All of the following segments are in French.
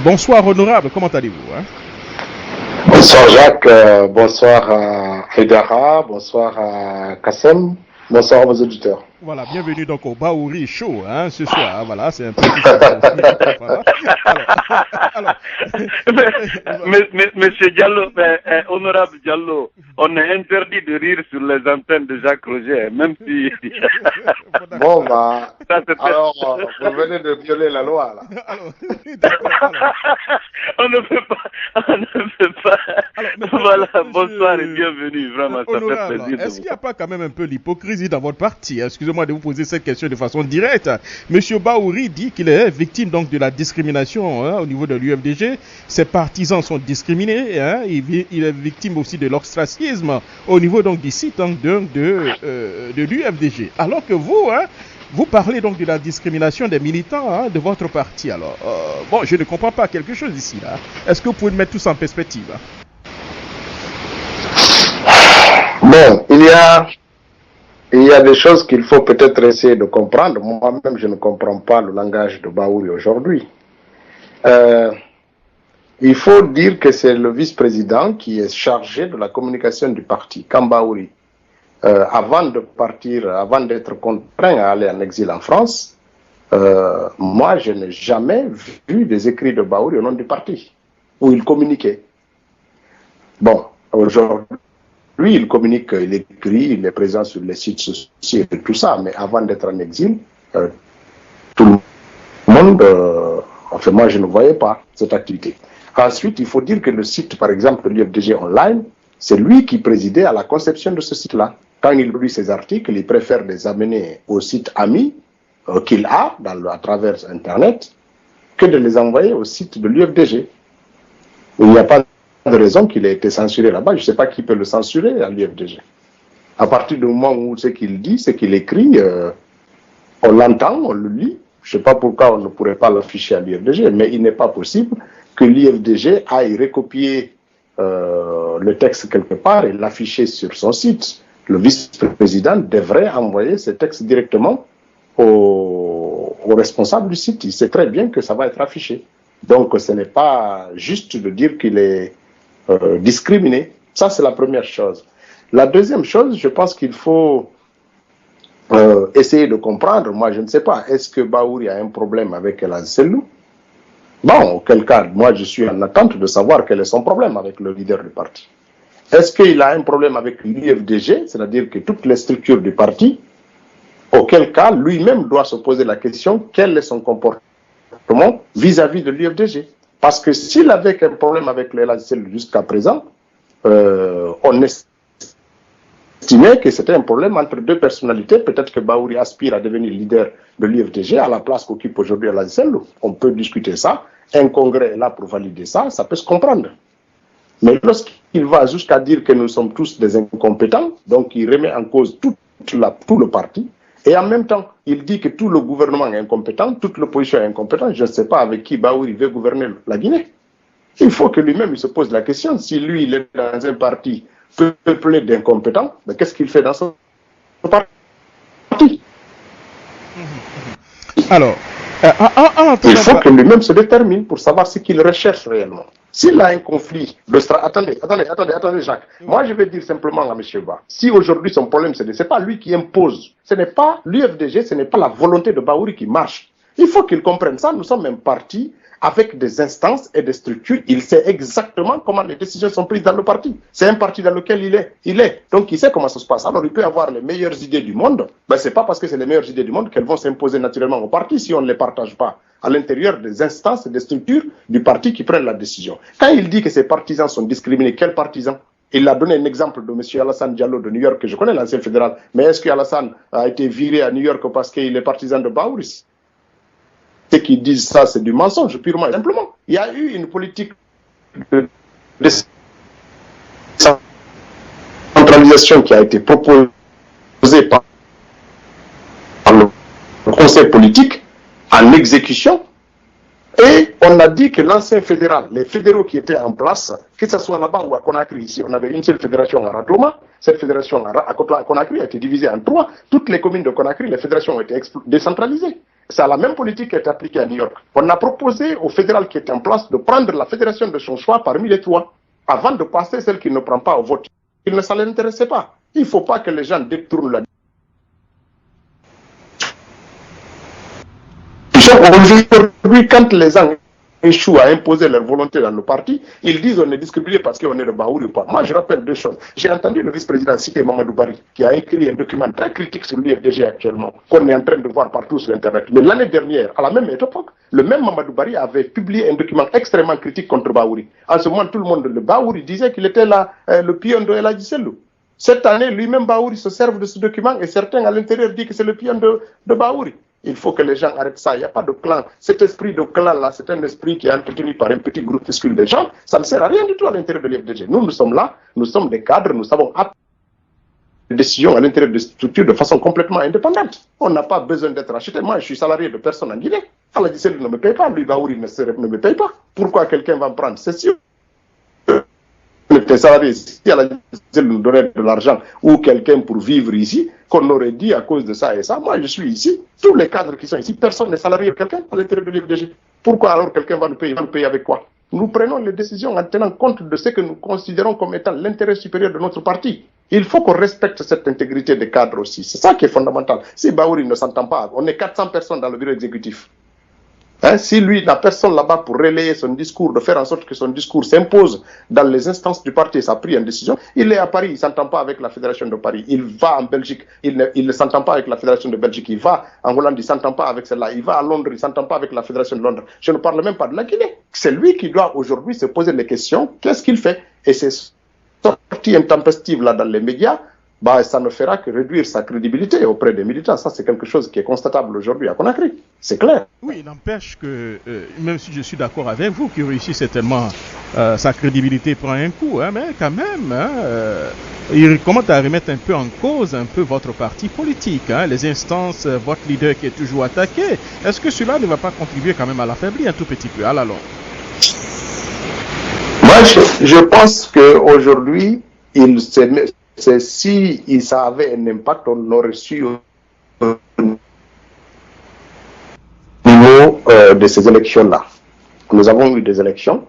Bonsoir honorable, comment allez-vous hein? Bonsoir Jacques, bonsoir à Aïdara, bonsoir à Kassem, bonsoir à vos auditeurs. Voilà, bienvenue donc au Baouri Show hein, ce soir. Voilà, c'est un peu tout ça. Voilà. Alors, alors Monsieur Diallo, honorable Diallo, on est interdit de rire sur les antennes de Jacques Roger, même si. Bon, bah, alors, vous venez de violer la loi, là. Alors, alors. On ne peut pas. On ne peut pas. Alors, voilà, bonsoir et bienvenue, vraiment, ça fait plaisir. Est-ce qu'il n'y a pas quand même un peu l'hypocrisie dans votre parti? Excusez-moi de vous poser cette question de façon directe. Monsieur Baouri dit qu'il est victime donc de la discrimination au niveau de l'UFDG. Ses partisans sont discriminés. Il est victime aussi de l'ostracisme au niveau donc du site de l'UFDG. Alors que vous, vous parlez donc de la discrimination des militants de votre parti. Alors, bon, je ne comprends pas quelque chose ici. Là. Est-ce que vous pouvez mettre tout ça en perspective? Bon, il y a des choses qu'il faut peut-être essayer de comprendre. Moi-même, je ne comprends pas le langage de Baouri aujourd'hui. Il faut dire que c'est le vice-président qui est chargé de la communication du parti, Kambaouri. Avant de partir, avant d'être contraint à aller en exil en France, moi, je n'ai jamais vu des écrits de Baouri au nom du parti, où il communiquait. Bon, aujourd'hui, il communique, il écrit, il est présent sur les sites sociaux et tout ça, mais avant d'être en exil, tout le monde, enfin moi, je ne voyais pas cette activité. Ensuite, il faut dire que le site, par exemple, de l'UFDG Online, c'est lui qui présidait à la conception de ce site-là. Quand il lit ses articles, il préfère les amener au site ami qu'il a à travers Internet que de les envoyer au site de l'UFDG. Il n'y a pas de raison qu'il ait été censuré là-bas. Je ne sais pas qui peut le censurer à l'UFDG. À partir du moment où ce qu'il dit, ce qu'il écrit, on l'entend, on le lit. Je ne sais pas pourquoi on ne pourrait pas l'afficher à l'UFDG, mais il n'est pas possible que l'UFDG aille recopier le texte quelque part et l'afficher sur son site. Le vice-président devrait envoyer ce texte directement au responsable du site. Il sait très bien que ça va être affiché. Donc ce n'est pas juste de dire qu'il est discriminé. Ça, c'est la première chose. La deuxième chose, je pense qu'il faut essayer de comprendre. Moi, je ne sais pas, est-ce que Baouri a un problème avec El Selou? Bon, auquel cas, moi, je suis en attente de savoir quel est son problème avec le leader du parti. Est-ce qu'il a un problème avec l'UFDG, c'est-à-dire que toutes les structures du parti, auquel cas, lui-même doit se poser la question, quel est son comportement vis-à-vis de l'UFDG? Parce que s'il avait un problème avec le LACL jusqu'à présent, on estimait que c'était un problème entre deux personnalités. Peut-être que Baouri aspire à devenir leader de l'UFDG à la place qu'occupe aujourd'hui LACL. On peut discuter ça. Un congrès est là pour valider ça, ça peut se comprendre. Mais lorsqu'il va jusqu'à dire que nous sommes tous des incompétents, donc il remet en cause tout le parti, et en même temps, il dit que tout le gouvernement est incompétent, toute l'opposition est incompétente. Je ne sais pas avec qui Baouri veut gouverner la Guinée. Il faut que lui-même il se pose la question. Si lui, il est dans un parti peuplé d'incompétents, mais qu'est-ce qu'il fait dans son parti? Alors, il faut que lui-même se détermine pour savoir ce qu'il recherche réellement. S'il a un conflit de attendez, Jacques. Moi, je vais dire simplement à M. Ba, si aujourd'hui son problème, ce n'est pas lui qui impose, ce n'est pas l'UFDG, ce n'est pas la volonté de Baouri qui marche. Il faut qu'il comprenne ça. Nous sommes un parti avec des instances et des structures. Il sait exactement comment les décisions sont prises dans le parti. C'est un parti dans lequel il est. Donc, il sait comment ça se passe. Alors, il peut avoir les meilleures idées du monde. Mais ce n'est pas parce que c'est les meilleures idées du monde qu'elles vont s'imposer naturellement au parti si on ne les partage pas à l'intérieur des instances et des structures du parti qui prennent la décision. Quand il dit que ses partisans sont discriminés, quels partisans? Il a donné un exemple de M. Alassane Diallo de New York, que je connais, l'ancien fédéral. Mais est-ce qu'Alassane a été viré à New York parce qu'il est partisan de Baouri? Ceux qui disent ça, c'est du mensonge, purement et simplement. Il y a eu une politique de décentralisation qui a été proposée par le conseil politique en exécution. Et on a dit que l'ancien fédéral, les fédéraux qui étaient en place, que ce soit là-bas ou à Conakry, ici, on avait une seule fédération à Ratoma. Cette fédération à Conakry a été divisée en 3. Toutes les communes de Conakry, les fédérations ont été décentralisées. C'est la même politique qui est appliquée à New York. On a proposé au fédéral qui est en place de prendre la fédération de son choix parmi les trois, avant de passer celle qui ne prend pas au vote. Il ne s'en intéressait pas. Il ne faut pas que les gens détournent la Aujourd'hui, quand les gens échouent à imposer leur volonté dans nos partis, ils disent on est discriminé parce qu'on est de Baouri ou pas. Moi, je rappelle deux choses. J'ai entendu le vice-président citer Mamadou Barry, qui a écrit un document très critique sur l'UFDG actuellement, qu'on est en train de voir partout sur Internet. Mais l'année dernière, à la même époque, le même Mamadou Barry avait publié un document extrêmement critique contre Baouri. En ce moment, tout le monde, le Baouri disait qu'il était le pion de El Hadji Sellou. Cette année, lui-même Baouri se serve de ce document et certains à l'intérieur disent que c'est le pion de Baouri. Il faut que les gens arrêtent ça. Il n'y a pas de clan. Cet esprit de clan-là, c'est un esprit qui est entretenu par un petit groupuscule de gens. Ça ne sert à rien du tout à l'intérieur de l'UFDG. Nous sommes là, nous sommes des cadres, nous savons des décisions à l'intérieur des structures de façon complètement indépendante. On n'a pas besoin d'être acheté. Moi, je suis salarié de personne en Guinée. El Hadji Sellou ne me paye pas, lui, Baouri ne me paye pas. Pourquoi quelqu'un va me prendre? C'est sûr. Salarié, si elle a nous donner de l'argent ou quelqu'un pour vivre ici, qu'on aurait dit à cause de ça et ça, moi je suis ici, tous les cadres qui sont ici, personne n'est salarié de quelqu'un à l'intérieur de l'UFDG. Pourquoi alors quelqu'un va nous payer? Va nous payer avec quoi? Nous prenons les décisions en tenant compte de ce que nous considérons comme étant l'intérêt supérieur de notre parti. Il faut qu'on respecte cette intégrité des cadres aussi. C'est ça qui est fondamental. Si Baouri ne s'entend pas, on est 400 personnes dans le bureau exécutif. Si lui n'a personne là-bas pour relayer son discours, de faire en sorte que son discours s'impose dans les instances du parti, ça a pris une décision. Il est à Paris, il ne s'entend pas avec la Fédération de Paris. Il va en Belgique, il ne s'entend pas avec la Fédération de Belgique. Il va en Hollande, il ne s'entend pas avec celle-là. Il va à Londres, il ne s'entend pas avec la Fédération de Londres. Je ne parle même pas de la Guinée. C'est lui qui doit aujourd'hui se poser les questions. Qu'est-ce qu'il fait? Et ces sorties intempestives là dans les médias, ça ne fera que réduire sa crédibilité auprès des militants. Ça, c'est quelque chose qui est constatable aujourd'hui à Conakry. C'est clair. Oui, il n'empêche que, même si je suis d'accord avec vous, qui réussissez tellement, sa crédibilité prend un coup, mais quand même, il commence à remettre un peu en cause votre parti politique, les instances, votre leader qui est toujours attaqué. Est-ce que cela ne va pas contribuer quand même à l'affaiblir un tout petit peu à la longue? Moi, je pense qu'aujourd'hui, si ça avait un impact, on aurait su au niveau de ces élections-là. Nous avons eu des élections.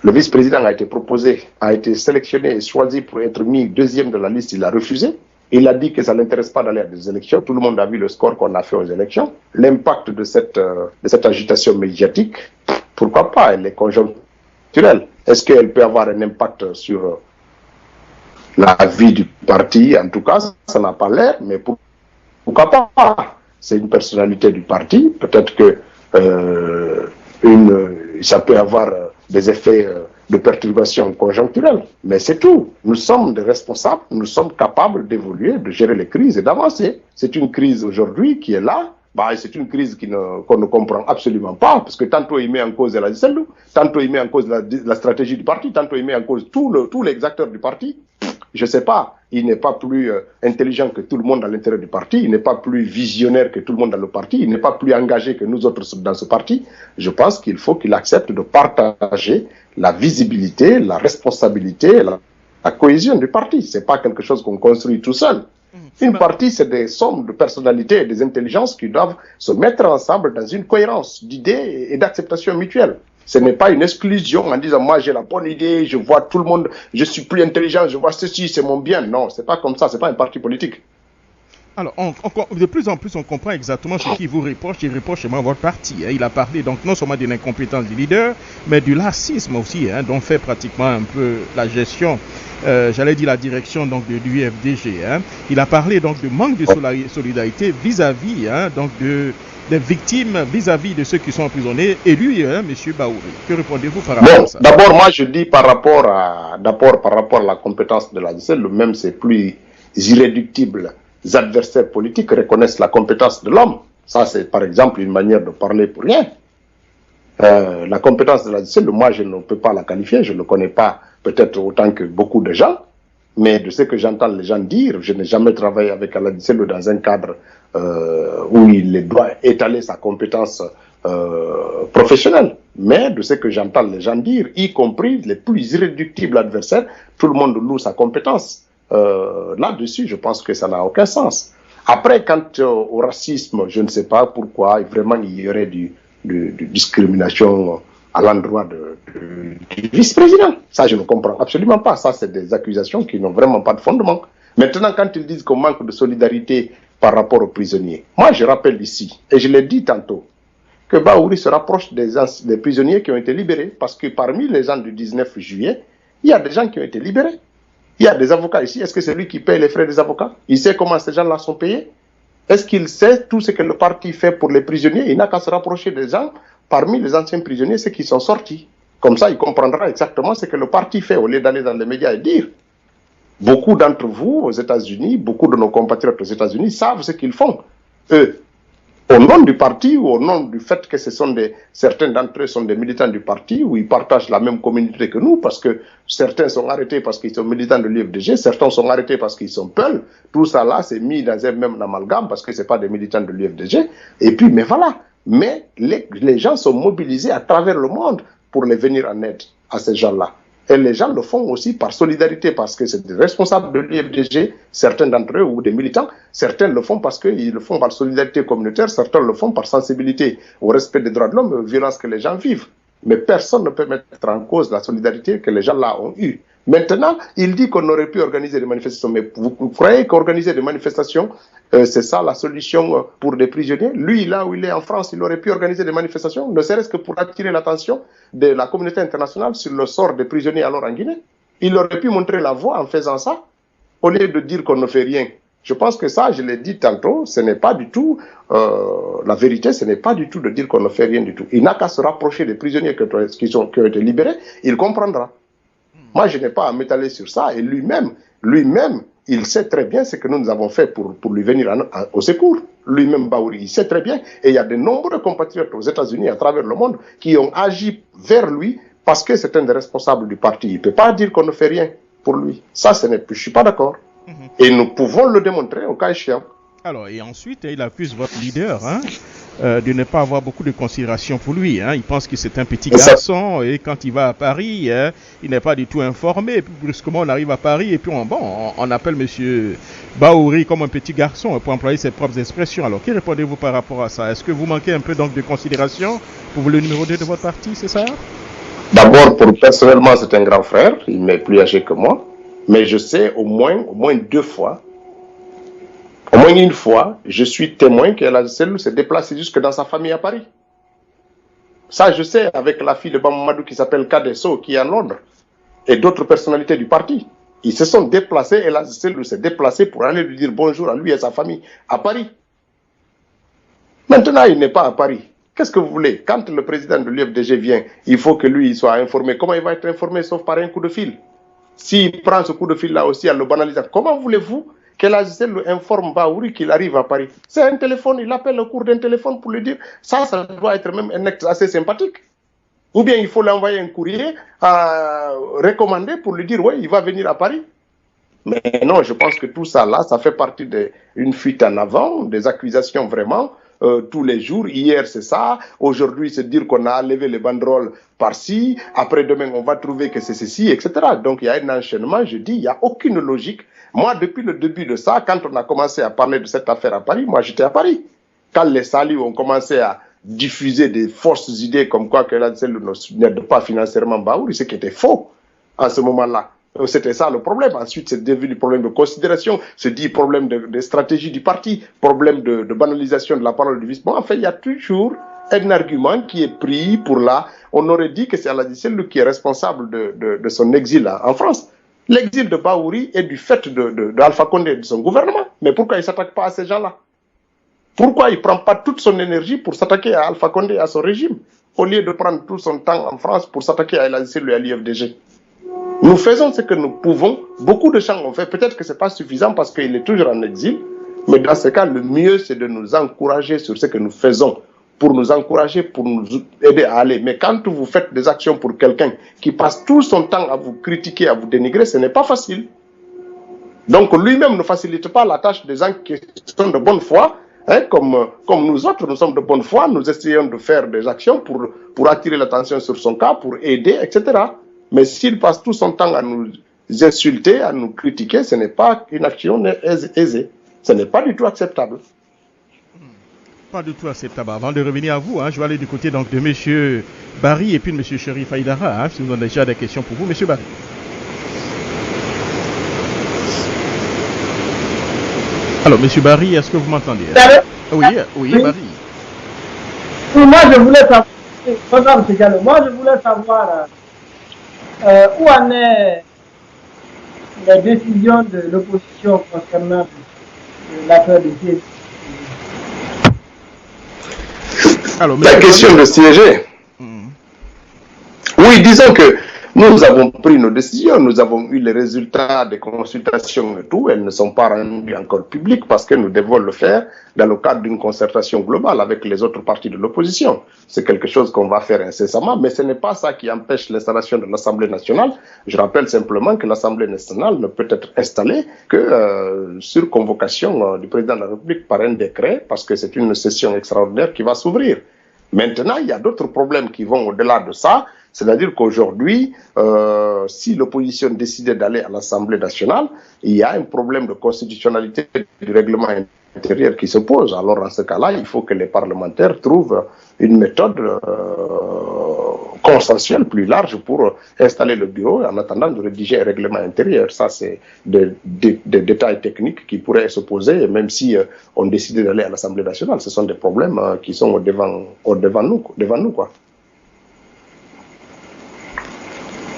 Le vice-président a été proposé, a été sélectionné et choisi pour être mis deuxième de la liste. Il a refusé. Il a dit que ça ne l'intéresse pas d'aller à des élections. Tout le monde a vu le score qu'on a fait aux élections. L'impact de cette agitation médiatique, pourquoi pas, elle est conjoncturelle. Est-ce qu'elle peut avoir un impact sur la vie du parti? En tout cas, ça n'a pas l'air, mais pourquoi pas? C'est une personnalité du parti. Peut-être que ça peut avoir des effets de perturbation conjoncturelle, mais c'est tout. Nous sommes des responsables, nous sommes capables d'évoluer, de gérer les crises et d'avancer. C'est une crise aujourd'hui qui est là. C'est une crise qu'on ne comprend absolument pas, parce que tantôt il met en cause El Hadji Sellou, tantôt il met en cause la stratégie du parti, tantôt il met en cause tous les acteurs du parti. Je ne sais pas, il n'est pas plus intelligent que tout le monde à l'intérieur du parti, il n'est pas plus visionnaire que tout le monde dans le parti, il n'est pas plus engagé que nous autres dans ce parti. Je pense qu'il faut qu'il accepte de partager la visibilité, la responsabilité, la cohésion du parti. Ce n'est pas quelque chose qu'on construit tout seul. Une partie, c'est des sommes de personnalités et des intelligences qui doivent se mettre ensemble dans une cohérence d'idées et d'acceptation mutuelle. Ce n'est pas une exclusion en disant moi j'ai la bonne idée, je vois tout le monde, je suis plus intelligent, je vois ceci, c'est mon bien. Non, c'est pas comme ça, c'est pas un parti politique. Alors, de plus en plus, on comprend exactement ce qu'il vous reproche. Il reproche seulement votre parti. Il a parlé donc non seulement de l'incompétence du leader, mais du laxisme aussi, dont fait pratiquement un peu la gestion, j'allais dire la direction donc de l'UFDG. Il a parlé donc de manque de solidarité vis-à-vis donc des victimes, vis-à-vis de ceux qui sont emprisonnés. Et lui, M. Baouri, que répondez-vous par rapport à ça? D'abord, moi je dis par rapport à la compétence de la DCL, même c'est plus irréductible. Les adversaires politiques reconnaissent la compétence de l'homme. Ça, c'est par exemple une manière de parler pour rien. La compétence de la DCL, moi, je ne peux pas la qualifier. Je ne connais pas peut-être autant que beaucoup de gens. Mais de ce que j'entends les gens dire, je n'ai jamais travaillé avec la DCL dans un cadre où il doit étaler sa compétence professionnelle. Mais de ce que j'entends les gens dire, y compris les plus irréductibles adversaires, tout le monde loue sa compétence. Là-dessus, je pense que ça n'a aucun sens. Après, quant au racisme, je ne sais pas pourquoi vraiment il y aurait de discrimination à l'endroit du vice-président. Ça, je ne comprends absolument pas. Ça, c'est des accusations qui n'ont vraiment pas de fondement. Maintenant, quand ils disent qu'on manque de solidarité par rapport aux prisonniers, moi, je rappelle ici, et je l'ai dit tantôt, que Bahouri se rapproche des prisonniers qui ont été libérés, parce que parmi les gens du 19 juillet, il y a des gens qui ont été libérés. Il y a des avocats ici. Est-ce que c'est lui qui paye les frais des avocats? Il sait comment ces gens-là sont payés? Est-ce qu'il sait tout ce que le parti fait pour les prisonniers? Il n'a qu'à se rapprocher des gens, parmi les anciens prisonniers, ceux qui sont sortis. Comme ça, il comprendra exactement ce que le parti fait, au lieu d'aller dans les médias et dire. Beaucoup d'entre vous aux États-Unis, beaucoup de nos compatriotes aux États-Unis savent ce qu'ils font. Eux, au nom du parti ou au nom du fait que certains d'entre eux sont des militants du parti ou ils partagent la même communauté que nous, parce que certains sont arrêtés parce qu'ils sont militants de l'UFDG, certains sont arrêtés parce qu'ils sont Peul. Tout ça là, c'est mis dans un même amalgame parce que c'est pas des militants de l'UFDG. Et puis, mais voilà. Mais les gens sont mobilisés à travers le monde pour les venir en aide à ces gens-là. Et les gens le font aussi par solidarité, parce que c'est des responsables de l'UFDG, certains d'entre eux, ou des militants. Certains le font parce qu'ils le font par solidarité communautaire, certains le font par sensibilité au respect des droits de l'homme et aux violences que les gens vivent. Mais personne ne peut mettre en cause la solidarité que les gens là ont eue. Maintenant, il dit qu'on aurait pu organiser des manifestations. Mais vous croyez qu'organiser des manifestations, c'est ça la solution pour des prisonniers? Lui, là où il est en France, il aurait pu organiser des manifestations, ne serait-ce que pour attirer l'attention de la communauté internationale sur le sort des prisonniers alors en Guinée. Il aurait pu montrer la voie en faisant ça, au lieu de dire qu'on ne fait rien. Je pense que ça, je l'ai dit tantôt, ce n'est pas du tout, la vérité, ce n'est pas du tout de dire qu'on ne fait rien du tout. Il n'a qu'à se rapprocher des prisonniers qui ont été libérés, il comprendra. Moi, je n'ai pas à m'étaler sur ça, et lui-même, il sait très bien ce que nous avons fait pour lui venir au secours. Lui-même, Bahouri, il sait très bien, et il y a de nombreux compatriotes aux États-Unis, à travers le monde, qui ont agi vers lui parce que c'est un des responsables du parti. Il ne peut pas dire qu'on ne fait rien pour lui. Ça, je ne suis pas d'accord. Et nous pouvons le démontrer au cas échéant. Alors, et ensuite, il accuse votre leader de ne pas avoir beaucoup de considération pour lui. Il pense que c'est un petit garçon et quand il va à Paris, il n'est pas du tout informé. Et puis brusquement, on arrive à Paris et puis on appelle M. Bahouri comme un petit garçon pour employer ses propres expressions. Alors, que répondez-vous par rapport à ça? Est-ce que vous manquez un peu donc de considération pour le numéro 2 de votre parti, c'est ça? D'abord, personnellement, c'est un grand frère. Il m'est plus âgé que moi. Mais je sais au moins 2 fois, au moins une fois, je suis témoin que la cellule s'est déplacée jusque dans sa famille à Paris. Ça, je sais, avec la fille de Bamamadou qui s'appelle Kadesso, qui est à Londres, et d'autres personnalités du parti. Ils se sont déplacés et la cellule s'est déplacée pour aller lui dire bonjour à lui et à sa famille à Paris. Maintenant, il n'est pas à Paris. Qu'est-ce que vous voulez? Quand le président de l'UFDG vient, il faut que lui soit informé. Comment il va être informé sauf par un coup de fil? S'il prend ce coup de fil-là aussi en le banalisant, comment voulez-vous que la cellule informe Bahouri qu'il arrive à Paris? C'est un téléphone, il appelle au cours d'un téléphone pour lui dire, ça doit être même un acte assez sympathique. Ou bien il faut l'envoyer un courrier recommandé pour lui dire, oui, il va venir à Paris. Mais non, je pense que tout ça là, ça fait partie d'une fuite en avant, des accusations vraiment, tous les jours. Hier, c'est ça. Aujourd'hui, c'est dire qu'on a enlevé les banderoles par-ci. Après-demain, on va trouver que c'est ceci, etc. Donc, il y a un enchaînement. Je dis, il n'y a aucune logique. Moi, depuis le début de ça, quand on a commencé à parler de cette affaire à Paris, moi, j'étais à Paris. Quand les salus ont commencé à diffuser des fausses idées comme quoi que la cellule n'aide pas financièrement Bahouri, ce qui était faux en ce moment-là. C'était ça le problème. Ensuite, c'est devenu problème de considération, c'est dit problème de stratégie du parti, problème de banalisation de la parole du vice. Bon, en fait, il y a toujours un argument qui est pris pour là. On aurait dit que c'est Aladji Cellou qui est responsable de son exil en France. L'exil de Bahouri est du fait d'Alpha Condé et de son gouvernement. Mais pourquoi il ne s'attaque pas à ces gens-là? Pourquoi il ne prend pas toute son énergie pour s'attaquer à Alpha Condé et à son régime, au lieu de prendre tout son temps en France pour s'attaquer à Aladji Cellou et à l'UFDG? Nous faisons ce que nous pouvons. Beaucoup de gens ont fait. Peut-être que ce n'est pas suffisant parce qu'il est toujours en exil. Mais dans ce cas, le mieux, c'est de nous encourager sur ce que nous faisons. Pour nous encourager, pour nous aider à aller. Mais quand vous faites des actions pour quelqu'un qui passe tout son temps à vous critiquer, à vous dénigrer, ce n'est pas facile. Donc lui-même ne facilite pas la tâche des gens qui sont de bonne foi. Comme nous autres, nous sommes de bonne foi. Nous essayons de faire des actions pour attirer l'attention sur son cas, pour aider, etc. Mais s'il passe tout son temps à nous insulter, à nous critiquer, ce n'est pas une action aisée. Ce n'est pas du tout acceptable. Pas du tout acceptable. Avant de revenir à vous, je vais aller du côté donc, de M. Barry et puis de M. Cherif Aïdara, si vous avez déjà des questions pour vous. M. Barry. Alors, M. Barry, est-ce que vous m'entendez? Oui, Barry. Moi, je voulais savoir, où en est la décision de l'opposition concernant l'affaire de siège. Alors, la question de siéger. Oui, disons que nous avons pris nos décisions, nous avons eu les résultats des consultations et tout, elles ne sont pas rendues encore publiques parce que nous devons le faire dans le cadre d'une concertation globale avec les autres partis de l'opposition. C'est quelque chose qu'on va faire incessamment, mais ce n'est pas ça qui empêche l'installation de l'Assemblée nationale. Je rappelle simplement que l'Assemblée nationale ne peut être installée que sur convocation du président de la République par un décret, parce que c'est une session extraordinaire qui va s'ouvrir. Maintenant, il y a d'autres problèmes qui vont au-delà de ça. C'est-à-dire qu'aujourd'hui, si l'opposition décidait d'aller à l'Assemblée nationale, il y a un problème de constitutionnalité du règlement intérieur qui se pose. Alors, en ce cas-là, il faut que les parlementaires trouvent une méthode consensuelle plus large pour installer le bureau en attendant de rédiger un règlement intérieur. Ça, c'est des détails techniques qui pourraient se poser, même si on décidait d'aller à l'Assemblée nationale. Ce sont des problèmes qui sont devant nous, quoi.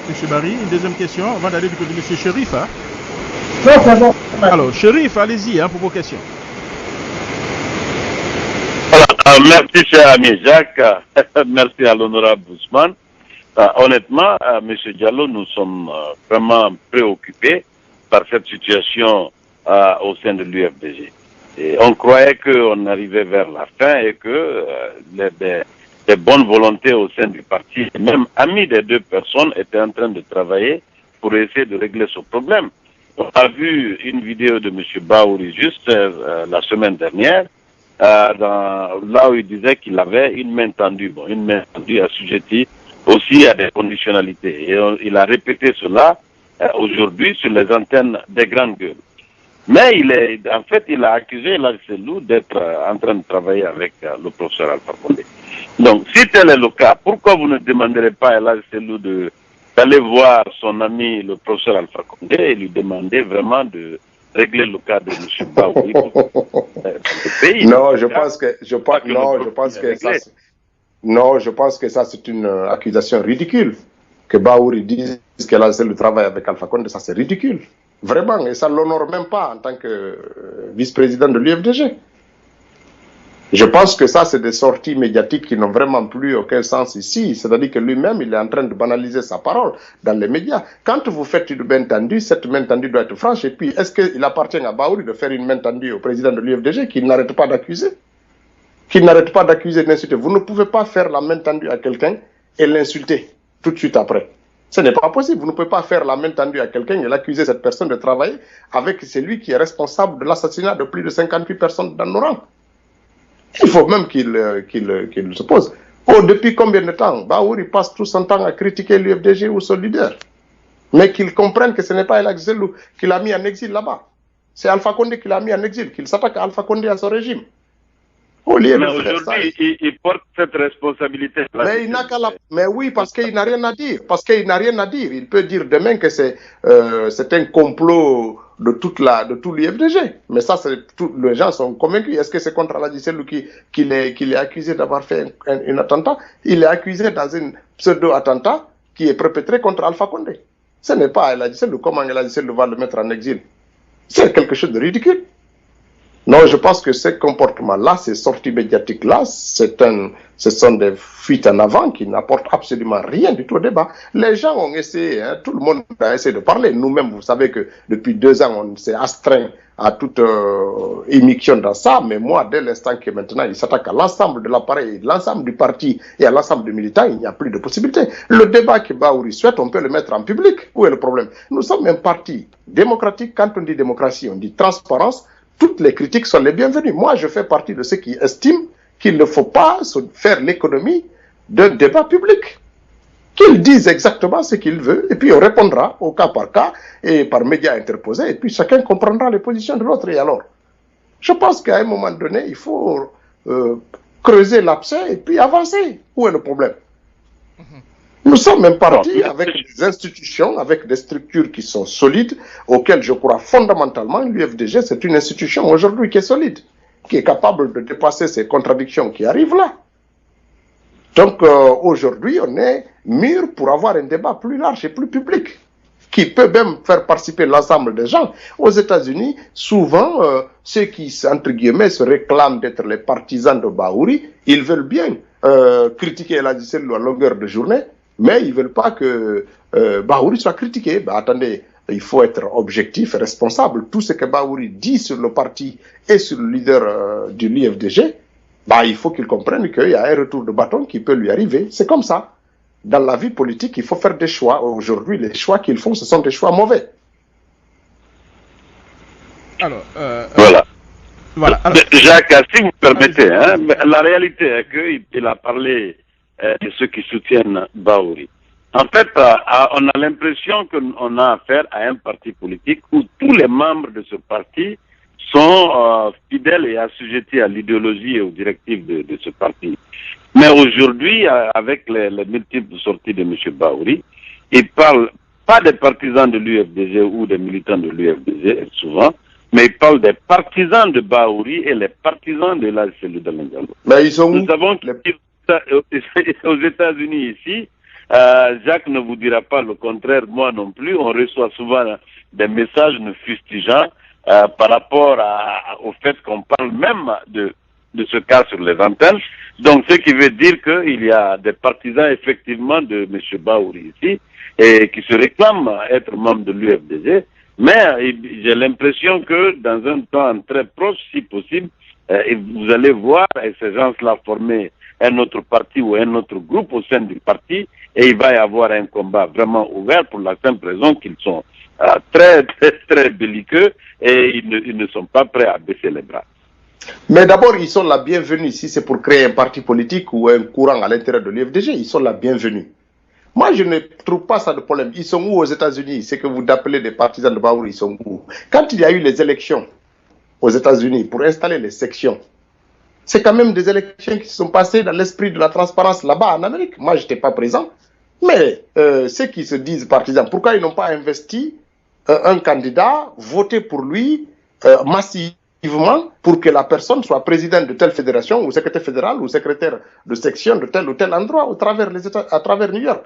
M. Barry, une deuxième question avant d'aller du côté de M. Cherif. Non, c'est bon. Alors, Cherif, allez-y pour vos questions. Merci, cher ami Jacques. Merci à l'honorable Ousmane. Honnêtement, M. Diallo, nous sommes vraiment préoccupés par cette situation au sein de l'UFDG. Et on croyait qu'on arrivait vers la fin et que des bonnes volontés au sein du parti, même amis des deux personnes, étaient en train de travailler pour essayer de régler ce problème. On a vu une vidéo de M. Baouri juste la semaine dernière, là où il disait qu'il avait une main tendue, une main tendue assujettie aussi à des conditionnalités. Et il a répété cela aujourd'hui sur les antennes des grandes gueules. Mais il a accusé Elhadji Cellou d'être en train de travailler avec le professeur Alpha Condé. Donc, si tel est le cas, pourquoi vous ne demanderez pas à Elhadji Cellou d'aller voir son ami le professeur Alpha Condé et lui demander vraiment de régler le cas de M. Baouri pays? Non, je pense que ça c'est une accusation ridicule. Que Baouri dise qu'Elhadji Cellou travaille avec Alpha Condé, ça c'est ridicule. Vraiment, et ça ne l'honore même pas en tant que vice-président de l'UFDG. Je pense que ça, c'est des sorties médiatiques qui n'ont vraiment plus aucun sens ici. C'est-à-dire que lui-même, il est en train de banaliser sa parole dans les médias. Quand vous faites une main tendue, cette main tendue doit être franche. Et puis, est-ce qu'il appartient à Baouri de faire une main tendue au président de l'UFDG qui n'arrête pas d'accuser? Qui n'arrête pas d'accuser, d'insulter. Vous ne pouvez pas faire la main tendue à quelqu'un et l'insulter tout de suite après. Ce n'est pas possible. Vous ne pouvez pas faire la main tendue à quelqu'un et l'accuser cette personne de travailler avec celui qui est responsable de l'assassinat de plus de 58 personnes dans nos rangs. Il faut même qu'il se pose. Depuis combien de temps Baouri passe tout son temps à critiquer l'UFDG ou son leader? Mais qu'il comprenne que ce n'est pas Elhadji Cellou qui l'a mis en exil là-bas. C'est Alpha Condé qui l'a mis en exil, qu'il s'attaque à Alpha Condé, à son régime. Mais aujourd'hui, il porte cette responsabilité. Mais il n'a qu'à Mais oui, parce qu'il n'a rien à dire. Il peut dire demain que c'est un complot de tout l'UFDG. Mais ça, les gens sont convaincus. Est-ce que c'est contre Elhadji Cellou qu'il est accusé d'avoir fait un attentat? Il est accusé dans un pseudo-attentat qui est perpétré contre Alpha Condé. Ce n'est pas Elhadji Cellou. Comment Elhadji Cellou va le mettre en exil? C'est quelque chose de ridicule. Non, je pense que ce comportement-là, ces sorties médiatiques-là, ce sont des fuites en avant qui n'apportent absolument rien du tout au débat. Les gens ont essayé, tout le monde a essayé de parler. Nous-mêmes, vous savez que depuis 2 ans, on s'est astreint à toute émission dans ça. Mais moi, dès l'instant que maintenant, il s'attaque à l'ensemble de l'appareil, l'ensemble du parti et à l'ensemble des militants, il n'y a plus de possibilité. Le débat que Baouri souhaite, on peut le mettre en public. Où est le problème? Nous sommes un parti démocratique. Quand on dit démocratie, on dit transparence. Toutes les critiques sont les bienvenues. Moi, je fais partie de ceux qui estiment qu'il ne faut pas faire l'économie d'un débat public. Qu'il dise exactement ce qu'il veut, et puis on répondra au cas par cas, et par médias interposés, et puis chacun comprendra les positions de l'autre. Et alors, Je pense qu'à un moment donné, il faut creuser l'abcès et puis avancer. Où est le problème? Nous sommes un parti avec des institutions, avec des structures qui sont solides, auxquelles je crois fondamentalement. L'UFDG, c'est une institution aujourd'hui qui est solide, qui est capable de dépasser ces contradictions qui arrivent là. Donc aujourd'hui, on est mûr pour avoir un débat plus large et plus public, qui peut même faire participer l'ensemble des gens. Aux États-Unis, souvent, ceux qui, entre guillemets, se réclament d'être les partisans de Bahouri, ils veulent bien critiquer El Hadji Cellou à longueur de journée, mais ils ne veulent pas que Bahouri soit critiqué. Ben, attendez, il faut être objectif et responsable. Tout ce que Bahouri dit sur le parti et sur le leader de l'UFDG, ben, il faut qu'il comprenne qu'il y a un retour de bâton qui peut lui arriver. C'est comme ça. Dans la vie politique, il faut faire des choix. Aujourd'hui, les choix qu'ils font, ce sont des choix mauvais. Alors, voilà. Alors... Jacques, si vous permettez, hein, la réalité est qu'il a parlé de ceux qui soutiennent Bahouri. En fait, on a l'impression qu'on a affaire à un parti politique où tous les membres de ce parti sont fidèles et assujettis à l'idéologie et aux directives de ce parti. Mais aujourd'hui, avec les multiples sorties de M. Bahouri, il parle pas des partisans de l'UFDG ou des militants de l'UFDG, souvent, mais il parle des partisans de Bahouri et les partisans de la cellule de l'Indialo. Mais ils sont Nous savons qu'aux États-Unis ici, Jacques ne vous dira pas le contraire, moi non plus, on reçoit souvent des messages nous fustigeants par rapport au fait qu'on parle même de ce cas sur les antennes. Donc, ce qui veut dire qu'il y a des partisans effectivement de M. Bahouri ici et qui se réclament être membres de l'UFDG. Mais j'ai l'impression que dans un temps très proche, si possible, vous allez voir ces gens-là former un autre parti ou un autre groupe au sein du parti et il va y avoir un combat vraiment ouvert pour la simple raison qu'ils sont très, très, très belliqueux et ils ne sont pas prêts à baisser les bras. Mais d'abord, ils sont la bienvenue. Si c'est pour créer un parti politique ou un courant à l'intérieur de l'UFDG, ils sont la bienvenue. Moi, je ne trouve pas ça de problème. Ils sont où aux États-Unis? C'est que vous appelez des partisans de Bahouri, ils sont où? Quand il y a eu les élections aux États-Unis pour installer les sections, c'est quand même des élections qui se sont passées dans l'esprit de la transparence là-bas en Amérique. Moi, je n'étais pas présent. Mais ceux qui se disent partisans, pourquoi ils n'ont pas investi un candidat, voté pour lui massivement pour que la personne soit présidente de telle fédération ou secrétaire fédéral ou secrétaire de section de tel ou tel endroit à travers New York?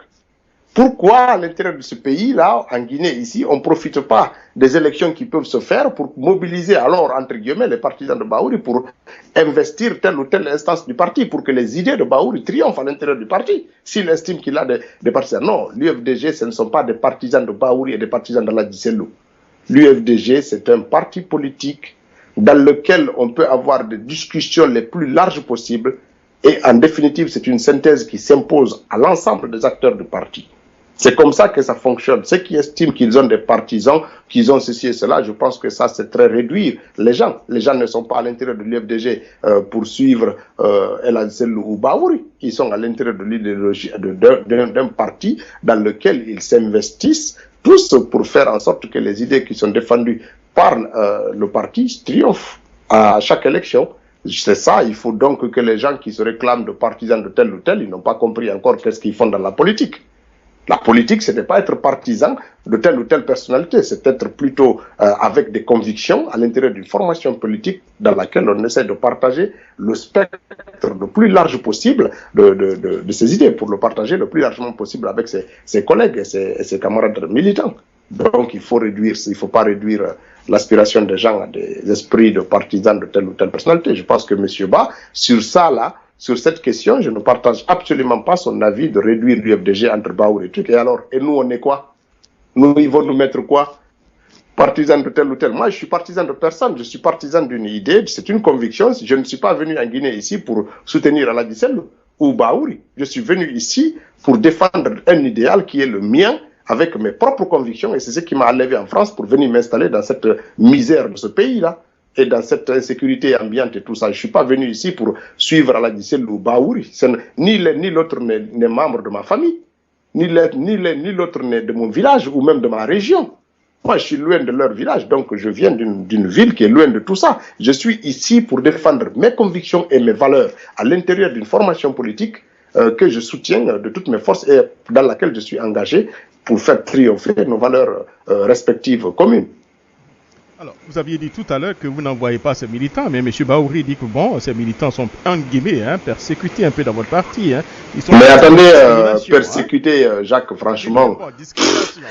Pourquoi à l'intérieur de ce pays-là, en Guinée, ici, on ne profite pas des élections qui peuvent se faire pour mobiliser alors, entre guillemets, les partisans de Bahouri pour investir telle ou telle instance du parti, pour que les idées de Bahouri triomphent à l'intérieur du parti, s'il estime qu'il a des partisans. Non, l'UFDG, ce ne sont pas des partisans de Bahouri et des partisans d'El Hadji Cellou. L'UFDG, c'est un parti politique dans lequel on peut avoir des discussions les plus larges possibles et en définitive, c'est une synthèse qui s'impose à l'ensemble des acteurs du parti. C'est comme ça que ça fonctionne. Ceux qui estiment qu'ils ont des partisans, qu'ils ont ceci et cela, je pense que ça, c'est très réduire les gens. Les gens ne sont pas à l'intérieur de l'UFDG pour suivre El Hadji Cellou ou Bahouri. Ils sont à l'intérieur de l'idéologie d'un parti dans lequel ils s'investissent tous pour faire en sorte que les idées qui sont défendues par le parti triomphent à chaque élection. C'est ça, il faut donc que les gens qui se réclament de partisans de tel ou tel, ils n'ont pas compris encore qu'est-ce qu'ils font dans la politique. La politique, ce n'est pas être partisan de telle ou telle personnalité, c'est être plutôt avec des convictions à l'intérieur d'une formation politique dans laquelle on essaie de partager le spectre le plus large possible de ses idées, pour le partager le plus largement possible avec ses collègues et ses camarades militants. Donc il ne faut pas réduire l'aspiration des gens à des esprits de partisans de telle ou telle personnalité. Je pense que M. Ba, sur ça là, sur cette question, je ne partage absolument pas son avis de réduire l'UFDG entre Bahouri et truc. Et alors, et nous, on est quoi? Nous, ils vont nous mettre quoi? Partisans de tel ou tel. Moi, je suis partisan de personne. Je suis partisan d'une idée. C'est une conviction. Je ne suis pas venu en Guinée ici pour soutenir El Hadji Cellou ou Bahouri. Je suis venu ici pour défendre un idéal qui est le mien, avec mes propres convictions. Et c'est ce qui m'a enlevé en France pour venir m'installer dans cette misère de ce pays-là. Et dans cette insécurité ambiante et tout ça. Je ne suis pas venu ici pour suivre El Hadji Cellou ou Bahouri. Ni l'autre n'est membre de ma famille, ni l'autre n'est de mon village ou même de ma région. Moi, je suis loin de leur village, donc je viens d'une ville qui est loin de tout ça. Je suis ici pour défendre mes convictions et mes valeurs à l'intérieur d'une formation politique que je soutiens de toutes mes forces et dans laquelle je suis engagé pour faire triompher nos valeurs respectives communes. Alors, vous aviez dit tout à l'heure que vous n'envoyez pas ces militants, mais M. Bahouri dit que bon, ces militants sont, en guillemets, persécutés un peu dans votre parti. Ils sont mais attendez, persécutés, Jacques, franchement. Discrimination,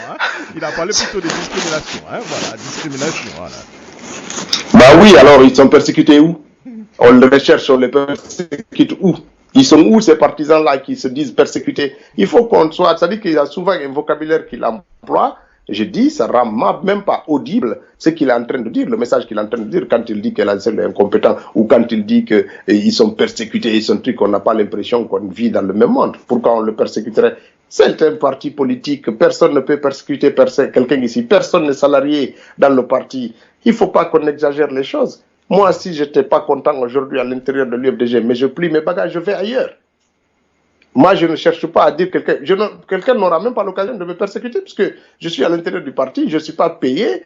Il a parlé plutôt de discrimination, voilà, discrimination, voilà. Bah oui, alors ils sont persécutés où? On les recherche, on les persécute où? Ils sont où ces partisans-là qui se disent persécutés? Il faut qu'on soit, ça dit qu'il y a souvent un vocabulaire qu'il emploie. Je dis, ça rend même pas audible ce qu'il est en train de dire, le message qu'il est en train de dire quand il dit que l'ANCEL est incompétent ou quand il dit qu'ils sont persécutés, ils sont trucs, on n'a pas l'impression qu'on vit dans le même monde. Pourquoi on le persécuterait? C'est un parti politique, personne ne peut persécuter quelqu'un ici, personne n'est salarié dans le parti. Il ne faut pas qu'on exagère les choses. Moi, si je n'étais pas content aujourd'hui à l'intérieur de l'UFDG, mais je plie mes bagages, je vais ailleurs. Moi, je ne cherche pas à dire quelqu'un n'aura même pas l'occasion de me persécuter puisque je suis à l'intérieur du parti, je ne suis pas payé.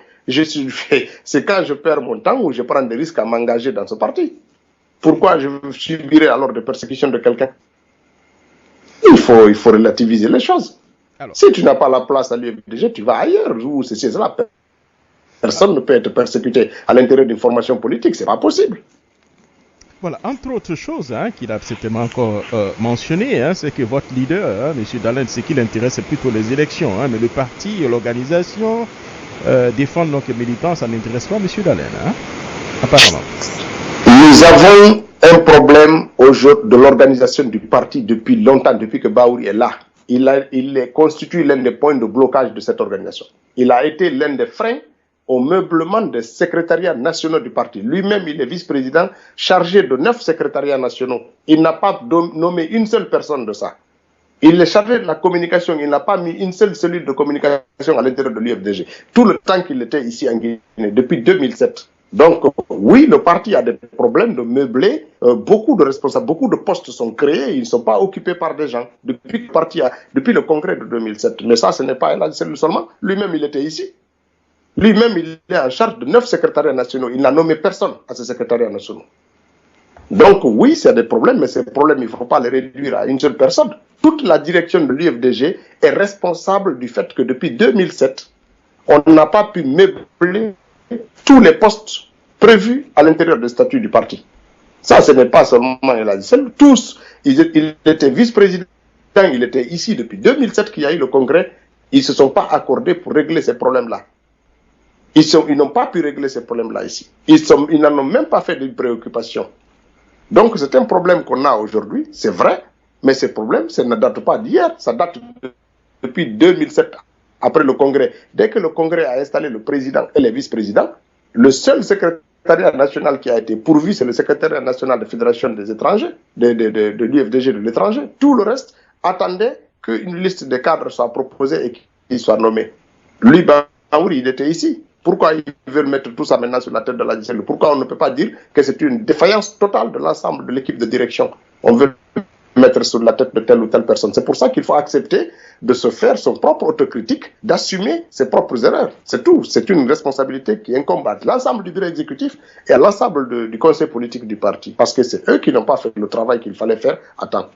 C'est quand je perds mon temps ou je prends des risques à m'engager dans ce parti. Pourquoi je subirais alors des persécutions de quelqu'un? Il faut relativiser les choses. Alors, si tu n'as pas la place à l'UFDG, tu vas ailleurs où c'est cela. Personne ne peut être persécuté à l'intérieur d'une formation politique, c'est pas possible. Voilà, entre autres choses qu'il a certainement encore mentionné, c'est que votre leader, M. Dalen, ce qui l'intéresse, c'est plutôt les élections, mais le parti, l'organisation, défendre donc les militants, ça n'intéresse pas M. Dalen, apparemment. Nous avons un problème de l'organisation du parti depuis longtemps, depuis que Bahouri est là. Il constitue l'un des points de blocage de cette organisation. Il a été l'un des freins au meublement des secrétariats nationaux du parti. Lui-même, il est vice-président chargé de 9 secrétariats nationaux. Il n'a pas nommé une seule personne de ça. Il est chargé de la communication. Il n'a pas mis une seule cellule de communication à l'intérieur de l'UFDG. Tout le temps qu'il était ici en Guinée, depuis 2007. Donc, oui, le parti a des problèmes de meubler. Beaucoup de responsables, beaucoup de postes sont créés. Ils ne sont pas occupés par des gens. Depuis le congrès de 2007. Mais ça, ce n'est pas la cellule seulement. Lui-même, il était ici. Lui-même, il est en charge de 9 secrétariats nationaux. Il n'a nommé personne à ces secrétariats nationaux. Donc oui, c'est des problèmes, mais ces problèmes, il ne faut pas les réduire à une seule personne. Toute la direction de l'UFDG est responsable du fait que depuis 2007, on n'a pas pu meubler tous les postes prévus à l'intérieur des statuts du parti. Ça, ce n'est pas seulement Eladji Sel. Tous, il était vice-président, il était ici depuis 2007 qu'il y a eu le congrès. Ils ne se sont pas accordés pour régler ces problèmes-là. Ils n'ont pas pu régler ces problèmes-là ici. Ils n'en ont même pas fait de préoccupation. Donc c'est un problème qu'on a aujourd'hui, c'est vrai, mais ces problèmes, ça ne date pas d'hier, ça date depuis 2007, après le congrès. Dès que le congrès a installé le président et les vice-présidents, le seul secrétariat national qui a été pourvu, c'est le secrétariat national de la Fédération des étrangers, de l'UFDG de l'étranger. Tout le reste attendait qu'une liste de cadres soit proposée et qu'il soit nommé. Lui, Bahouri, il était ici. Pourquoi ils veulent mettre tout ça maintenant sur la tête de l'Eladji Sel? Pourquoi on ne peut pas dire que c'est une défaillance totale de l'ensemble de l'équipe de direction? On veut mettre sur la tête de telle ou telle personne. C'est pour ça qu'il faut accepter de se faire son propre autocritique, d'assumer ses propres erreurs. C'est tout. C'est une responsabilité qui incombe à l'ensemble du bureau exécutif et à l'ensemble du conseil politique du parti. Parce que c'est eux qui n'ont pas fait le travail qu'il fallait faire à temps.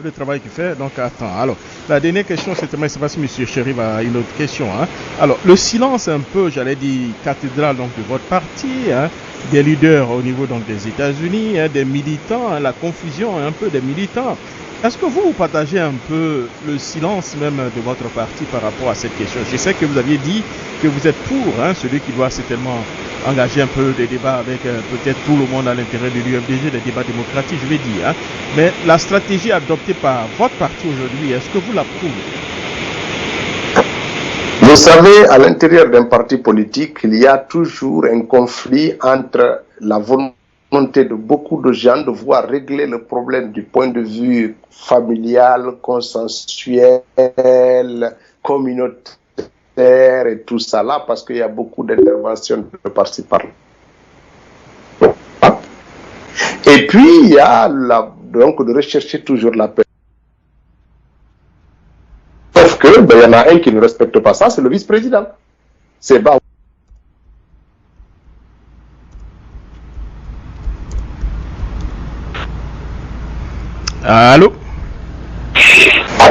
Le travail qu'il fait, donc attends. Alors, la dernière question, c'est pas si M. Chérif a une autre question. Alors, le silence un peu, j'allais dire, cathédrale donc, de votre parti, des leaders au niveau donc, des États-Unis, des militants, la confusion un peu des militants. Est-ce que vous partagez un peu le silence même de votre parti par rapport à cette question? Je sais que vous aviez dit que vous êtes pour, celui qui doit certainement engager un peu des débats avec peut-être tout le monde à l'intérieur de l'UFDG, des débats démocratiques, je vais dire. Mais la stratégie adoptée par votre parti aujourd'hui, est-ce que vous l'approuvez? Vous savez, à l'intérieur d'un parti politique, il y a toujours un conflit entre la volonté de beaucoup de gens de voir régler le problème du point de vue familial, consensuel, communautaire et tout ça là, parce qu'il y a beaucoup d'interventions de par-ci par-là. Et puis, il y a donc de rechercher toujours la paix. Sauf que, il y en a un qui ne respecte pas ça, c'est le vice-président. C'est Baouri. Allô?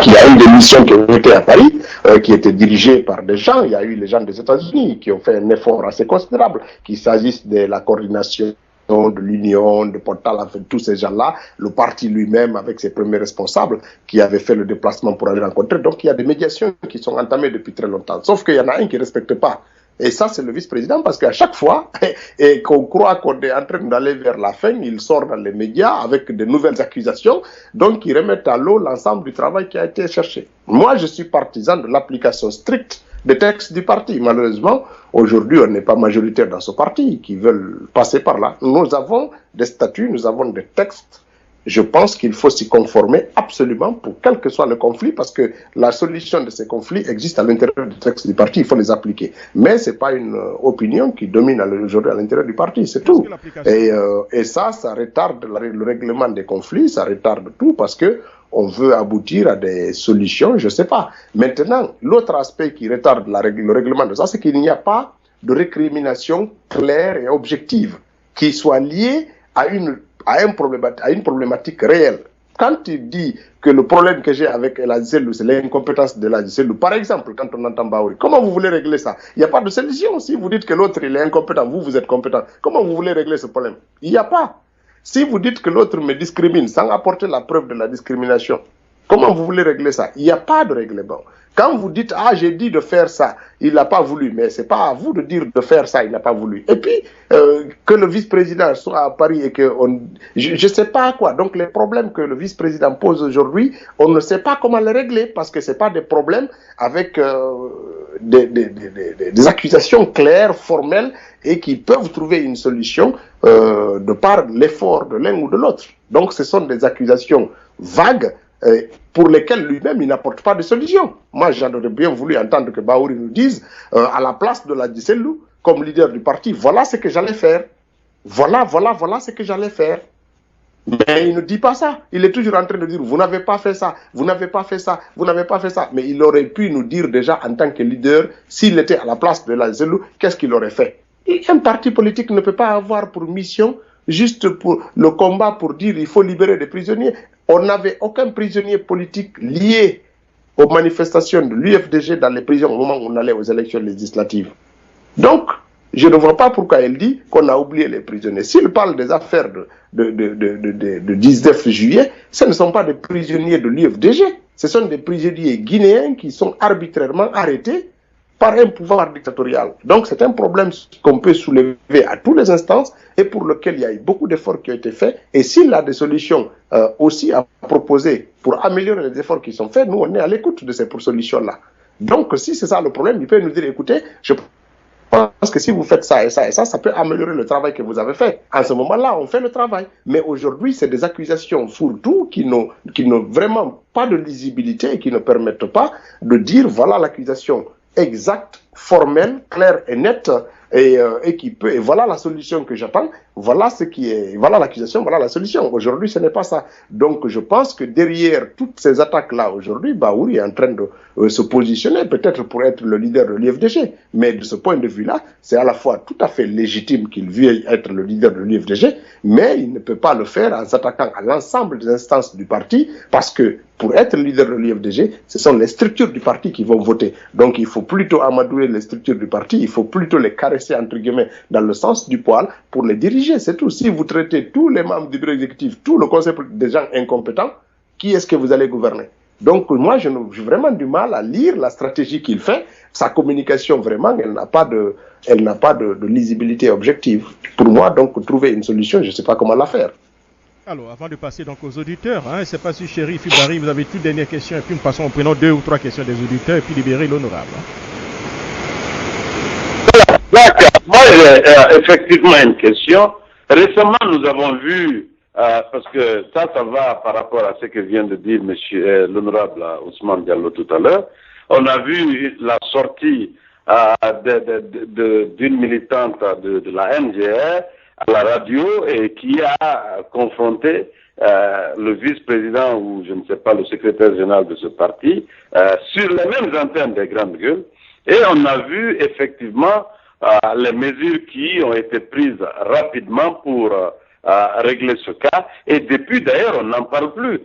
Il y a une des missions qui ont été à Paris, qui était dirigée par des gens. Il y a eu les gens des États-Unis qui ont fait un effort assez considérable, qu'il s'agisse de la coordination de l'Union, de Portal, en fait, tous ces gens-là, le parti lui-même avec ses premiers responsables qui avaient fait le déplacement pour aller rencontrer. Donc il y a des médiations qui sont entamées depuis très longtemps. Sauf qu'il y en a un qui ne respecte pas. Et ça, c'est le vice-président, parce qu'à chaque fois, et qu'on croit qu'on est en train d'aller vers la fin, il sort dans les médias avec de nouvelles accusations, donc ils remettent à l'eau l'ensemble du travail qui a été cherché. Moi, je suis partisan de l'application stricte des textes du parti. Malheureusement, aujourd'hui, on n'est pas majoritaire dans ce parti qui veulent passer par là. Nous avons des statuts, nous avons des textes. Je pense qu'il faut s'y conformer absolument pour quel que soit le conflit, parce que la solution de ces conflits existe à l'intérieur du texte du parti, il faut les appliquer. Mais ce n'est pas une opinion qui domine aujourd'hui à l'intérieur du parti, c'est tout. Et ça retarde le règlement des conflits, ça retarde tout, parce que on veut aboutir à des solutions, je ne sais pas. Maintenant, l'autre aspect qui retarde le règlement de ça, c'est qu'il n'y a pas de récrimination claire et objective qui soit liée à une problématique réelle. Quand tu dis que le problème que j'ai avec El Hadji Cellou, c'est l'incompétence de El Hadji Cellou, par exemple, quand on entend Baouri, comment vous voulez régler ça? Il n'y a pas de solution. Si vous dites que l'autre il est incompétent, vous êtes compétent, comment vous voulez régler ce problème? Il n'y a pas. Si vous dites que l'autre me discrimine sans apporter la preuve de la discrimination, comment vous voulez régler ça? Il n'y a pas de règlement. Quand vous dites, ah, j'ai dit de faire ça, il n'a pas voulu, mais ce n'est pas à vous de dire de faire ça, il n'a pas voulu. Et puis, que le vice-président soit à Paris et que je ne sais pas quoi. Donc, les problèmes que le vice-président pose aujourd'hui, on ne sait pas comment les régler, parce que ce n'est pas des problèmes avec des accusations claires, formelles, et qui peuvent trouver une solution de par l'effort de l'un ou de l'autre. Donc, ce sont des accusations vagues, pour lesquels lui-même il n'apporte pas de solution. Moi, j'aurais bien voulu entendre que Baouri nous dise, à la place de El Hadji Cellou, comme leader du parti, voilà ce que j'allais faire. Voilà ce que j'allais faire. Mais il ne dit pas ça. Il est toujours en train de dire, vous n'avez pas fait ça, vous n'avez pas fait ça, vous n'avez pas fait ça. Mais il aurait pu nous dire déjà en tant que leader, s'il était à la place de El Hadji Cellou, qu'est-ce qu'il aurait fait? Et un parti politique ne peut pas avoir pour mission juste pour le combat pour dire il faut libérer des prisonniers. On n'avait aucun prisonnier politique lié aux manifestations de l'UFDG dans les prisons au moment où on allait aux élections législatives. Donc, je ne vois pas pourquoi elle dit qu'on a oublié les prisonniers. S'il parle des affaires de 19 juillet, ce ne sont pas des prisonniers de l'UFDG, ce sont des prisonniers guinéens qui sont arbitrairement arrêtés par un pouvoir dictatorial. Donc c'est un problème qu'on peut soulever à tous les instants et pour lequel il y a eu beaucoup d'efforts qui ont été faits. Et s'il a des solutions aussi à proposer pour améliorer les efforts qui sont faits, nous on est à l'écoute de ces solutions-là. Donc si c'est ça le problème, il peut nous dire, écoutez, je pense que si vous faites ça et ça et ça, ça peut améliorer le travail que vous avez fait. En ce moment-là, on fait le travail. Mais aujourd'hui, c'est des accusations fourre-tout qui n'ont vraiment pas de lisibilité et qui ne permettent pas de dire, voilà l'accusation exact, formel, clair et net, et qui peut, et voilà la solution que j'attends, voilà ce qui est, voilà l'accusation, voilà la solution. Aujourd'hui, ce n'est pas ça. Donc, je pense que derrière toutes ces attaques-là, aujourd'hui, Baouri est en train de se positionner, peut-être pour être le leader de l'UFDG. Mais de ce point de vue-là, c'est à la fois tout à fait légitime qu'il veuille être le leader de l'UFDG, mais il ne peut pas le faire en s'attaquant à l'ensemble des instances du parti, parce que pour être leader de l'UFDG, ce sont les structures du parti qui vont voter. Donc il faut plutôt amadouer les structures du parti, il faut plutôt les caresser, entre guillemets, dans le sens du poil pour les diriger, c'est tout. Si vous traitez tous les membres du bureau exécutif, tout le conseil des gens incompétents, qui est-ce que vous allez gouverner? Donc moi, j'ai vraiment du mal à lire la stratégie qu'il fait. Sa communication, vraiment, elle n'a pas de lisibilité objective. Pour moi, donc, trouver une solution, je ne sais pas comment la faire. Alors, avant de passer donc aux auditeurs, je ne sais pas si Chérif Barry, vous avez toute dernière question, et puis nous passons en prenant 2 ou 3 questions des auditeurs, et puis libérer l'honorable. D'accord. Moi, j'ai effectivement une question. Récemment, nous avons vu, parce que ça va par rapport à ce que vient de dire monsieur l'honorable Ousmane Diallo tout à l'heure, on a vu la sortie d'une militante de la MGR à la radio et qui a confronté le vice-président ou je ne sais pas le secrétaire général de ce parti sur les mêmes antennes des grandes gueules, et on a vu effectivement les mesures qui ont été prises rapidement pour régler ce cas, et depuis d'ailleurs on n'en parle plus.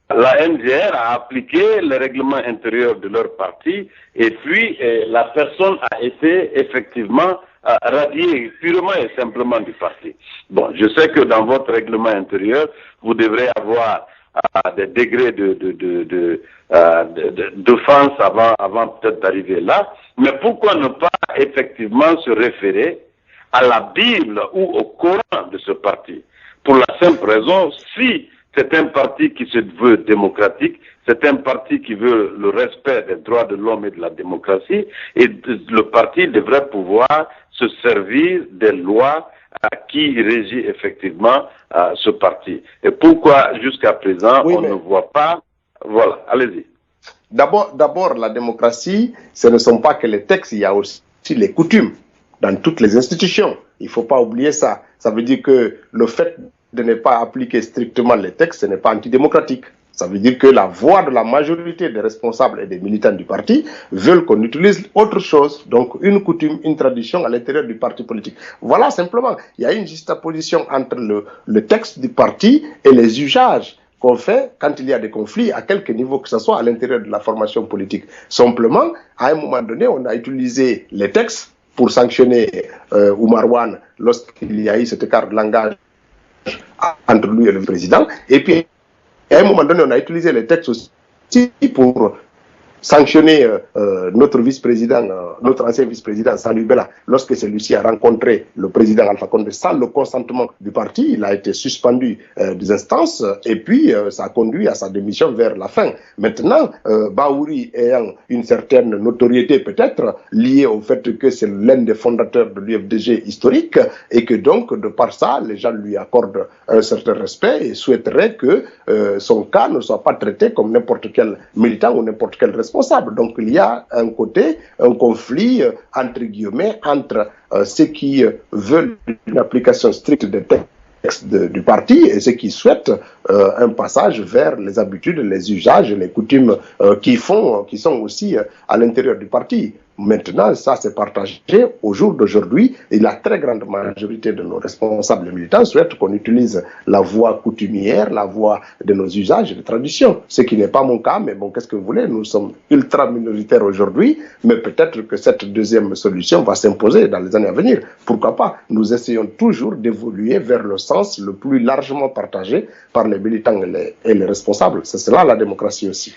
La NGR a appliqué le règlement intérieur de leur parti et puis la personne a été effectivement radiée purement et simplement du parti. Bon, je sais que dans votre règlement intérieur, vous devrez avoir des degrés d'offense avant peut-être d'arriver là, mais pourquoi ne pas effectivement se référer à la Bible ou au Coran de ce parti? Pour la simple raison, si c'est un parti qui se veut démocratique, c'est un parti qui veut le respect des droits de l'homme et de la démocratie, et le parti devrait pouvoir se servir des lois qui régit effectivement ce parti. Et pourquoi jusqu'à présent on ne voit pas... Voilà, allez-y. D'abord, la démocratie, ce ne sont pas que les textes, il y a aussi les coutumes dans toutes les institutions. Il ne faut pas oublier ça. Ça veut dire que le fait de ne pas appliquer strictement les textes, ce n'est pas antidémocratique. Ça veut dire que la voix de la majorité des responsables et des militants du parti veulent qu'on utilise autre chose, donc une coutume, une tradition à l'intérieur du parti politique. Voilà simplement, il y a une juxtaposition entre le texte du parti et les usages qu'on fait quand il y a des conflits, à quelque niveau que ce soit à l'intérieur de la formation politique. Simplement, à un moment donné, on a utilisé les textes pour sanctionner Oumar Wane lorsqu'il y a eu cet écart de langage entre lui et le président, et puis à un moment donné, on a utilisé les textes aussi pour sanctionner notre vice-président, notre ancien vice-président Salou Bella, lorsque celui-ci a rencontré le président Alpha Condé sans le consentement du parti. Il a été suspendu des instances et puis ça a conduit à sa démission vers la fin. Maintenant, Bahouri ayant une certaine notoriété peut-être liée au fait que c'est l'un des fondateurs de l'UFDG historique et que donc de par ça, les gens lui accordent un certain respect et souhaiteraient que son cas ne soit pas traité comme n'importe quel militant ou n'importe quel responsable. Donc il y a un côté, un conflit entre guillemets, entre ceux qui veulent une application stricte des textes du parti et ceux qui souhaitent un passage vers les habitudes, les usages, les coutumes qui sont aussi à l'intérieur du parti. Maintenant, ça c'est partagé au jour d'aujourd'hui et la très grande majorité de nos responsables militants souhaitent qu'on utilise la voie coutumière, la voie de nos usages et de traditions. Ce qui n'est pas mon cas, mais bon, qu'est-ce que vous voulez? Nous sommes ultra minoritaires aujourd'hui, mais peut-être que cette deuxième solution va s'imposer dans les années à venir. Pourquoi pas? Nous essayons toujours d'évoluer vers le sens le plus largement partagé par les militants et les responsables. C'est cela la démocratie aussi.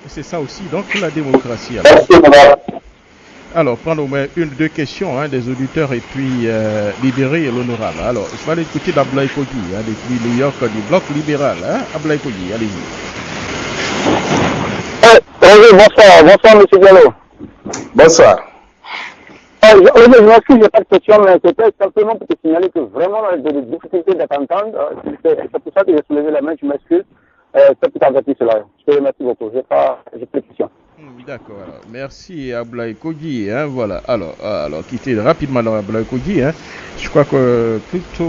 C'est ça aussi, donc la démocratie. Alors, prendre au moins une ou deux questions des auditeurs et puis libérer l'honorable. Alors, je vais aller écouter d'Ablaï Kogi, depuis New York, du bloc libéral. Ablaï Kogi, allez-y. Bonsoir, M. Diallo. Bonsoir. Je m'excuse, je n'ai pas de question, mais c'était simplement pour te signaler que vraiment, on a des difficultés d'entendre. C'est pour ça que j'ai soulevé la main, je m'excuse. C'est pour t'avertir cela. Je te remercie beaucoup. J'ai pas de questions. D'accord. Alors, merci Ablaï Kogi. Voilà. Alors, quitter rapidement dans Ablaï Kogi. Je crois que plutôt,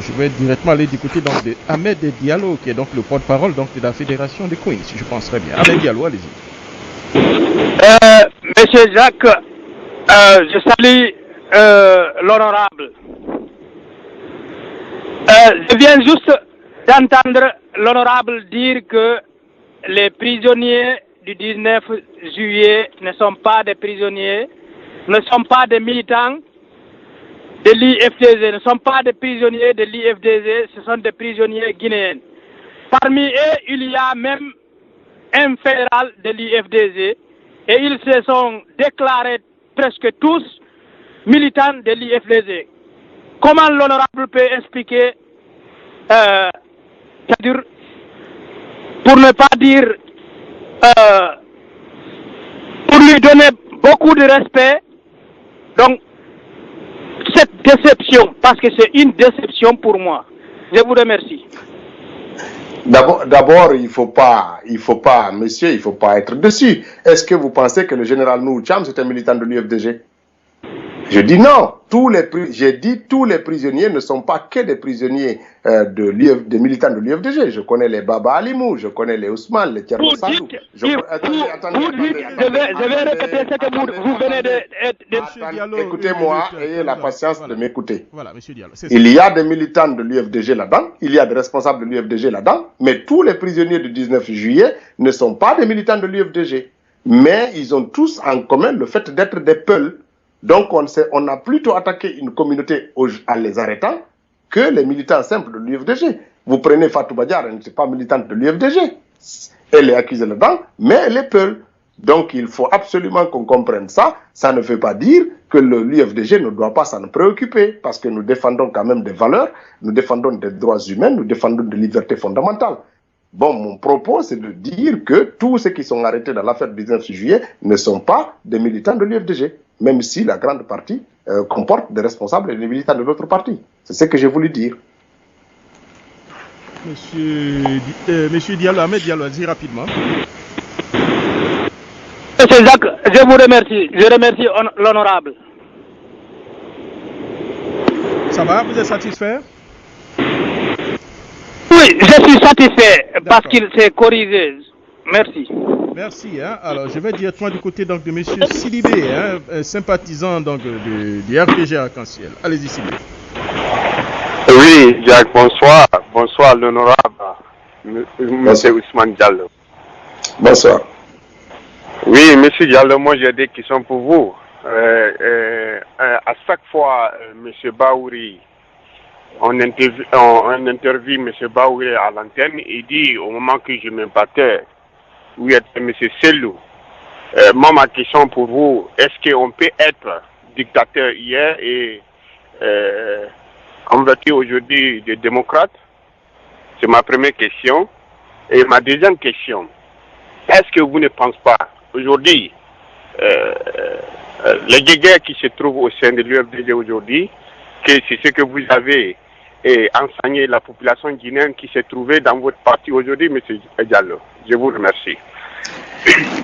je vais directement aller du côté donc, de Ahmed Diallo, qui est donc le porte-parole donc, de la Fédération des Queens, si je penserais bien. Ahmed Diallo, allez-y. Monsieur Jacques, je salue l'honorable. Je viens juste d'entendre l'honorable dire que les prisonniers du 19 juillet ne sont pas des prisonniers, ne sont pas des militants de l'IFDG, ne sont pas des prisonniers de l'IFDG, ce sont des prisonniers guinéens. Parmi eux, il y a même un fédéral de l'IFDG et ils se sont déclarés presque tous militants de l'IFDG. Comment l'honorable peut expliquer c'est-à-dire, pour ne pas dire, pour lui donner beaucoup de respect, donc cette déception, parce que c'est une déception pour moi. Je vous remercie. D'abord, il faut pas, monsieur, il faut pas être dessus. Est-ce que vous pensez que le général Nou Cham, c'est un militant de l'UFDG? Je dis non. J'ai dit tous les prisonniers ne sont pas que des prisonniers des militants de l'UFDG. Je connais les Baba Alimou, je connais les Ousmane, les Thierno Salou. Je vais répéter ce que vous venez de... Écoutez-moi, ayez la patience de m'écouter. Voilà, monsieur Diallo. Il y a des militants de l'UFDG là-dedans, il y a des responsables de l'UFDG là-dedans, mais tous les prisonniers du 19 juillet ne sont pas des militants de l'UFDG. Mais ils ont tous en commun le fait d'être des peuls. Donc on a plutôt attaqué une communauté en les arrêtant que les militants simples de l'UFDG. Vous prenez Fatou Badiar, elle n'était pas militante de l'UFDG. Elle est accusée là-dedans, mais elle est peul. Donc il faut absolument qu'on comprenne ça. Ça ne veut pas dire que l'UFDG ne doit pas s'en préoccuper, parce que nous défendons quand même des valeurs, nous défendons des droits humains, nous défendons des libertés fondamentales. Bon, mon propos, c'est de dire que tous ceux qui sont arrêtés dans l'affaire du 19 juillet ne sont pas des militants de l'UFDG, même si la grande partie comporte des responsables et des militants de l'autre parti. C'est ce que j'ai voulu dire. Monsieur Diallo, Ahmed Diallo, allez-y rapidement. Monsieur Jacques, je vous remercie. Je remercie l'honorable. Ça va, vous êtes satisfait? Oui, je suis satisfait parce qu'il s'est corrigé. Merci. Merci. Alors, je vais directement du côté donc, de M. Sidibé, sympathisant donc, du RPG Arc-en-Ciel. Allez-y, Sidibé. Oui, Jacques, bonsoir. Bonsoir, l'honorable M. Ousmane Diallo. Bonsoir. Oui, M. Diallo, moi j'ai des questions pour vous. À chaque fois, M. Baouri, on interviewe M. Baouri à l'antenne, il dit au moment que je me battais, oui, M. Selou. Moi, ma question pour vous, est-ce qu'on peut être dictateur hier et converti aujourd'hui de démocrate? C'est ma première question. Et ma deuxième question, est-ce que vous ne pensez pas aujourd'hui, les guerres qui se trouvent au sein de l'UFDG aujourd'hui, que c'est ce que vous avez enseigné la population guinéenne qui s'est trouvée dans votre parti aujourd'hui, M. Diallo? Je vous remercie.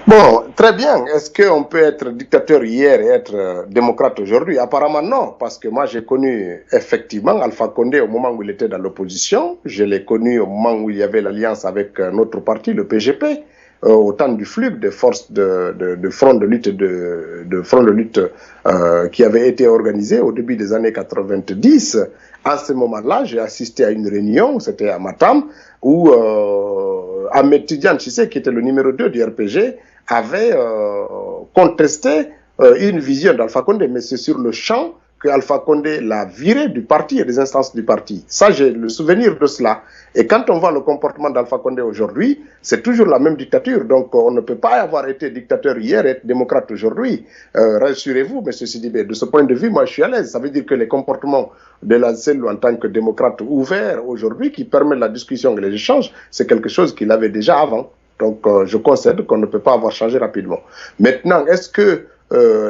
Bon, très bien. Est-ce qu'on peut être dictateur hier et être démocrate aujourd'hui? Apparemment non, parce que moi j'ai connu effectivement Alpha Condé au moment où il était dans l'opposition. Je l'ai connu au moment où il y avait l'alliance avec notre parti, le PGP, au temps du flux des forces de front de lutte, qui avait été organisé au début des années 90. À ce moment-là, j'ai assisté à une réunion, c'était à Matam, où Ahmed Tidiane Cissé, qui était le numéro 2 du RPG, avait contesté une vision d'Alpha Condé, mais c'est sur le champ que Alpha Condé l'a viré du parti et des instances du parti. Ça, j'ai le souvenir de cela. Et quand on voit le comportement d'Alpha Condé aujourd'hui, c'est toujours la même dictature. Donc, on ne peut pas avoir été dictateur hier et être démocrate aujourd'hui. Rassurez-vous, M. Sidibé, de ce point de vue, moi, je suis à l'aise. Ça veut dire que les comportements de la CELU en tant que démocrate ouvert aujourd'hui, qui permet la discussion et les échanges, c'est quelque chose qu'il avait déjà avant. Donc, je concède qu'on ne peut pas avoir changé rapidement. Maintenant, est-ce que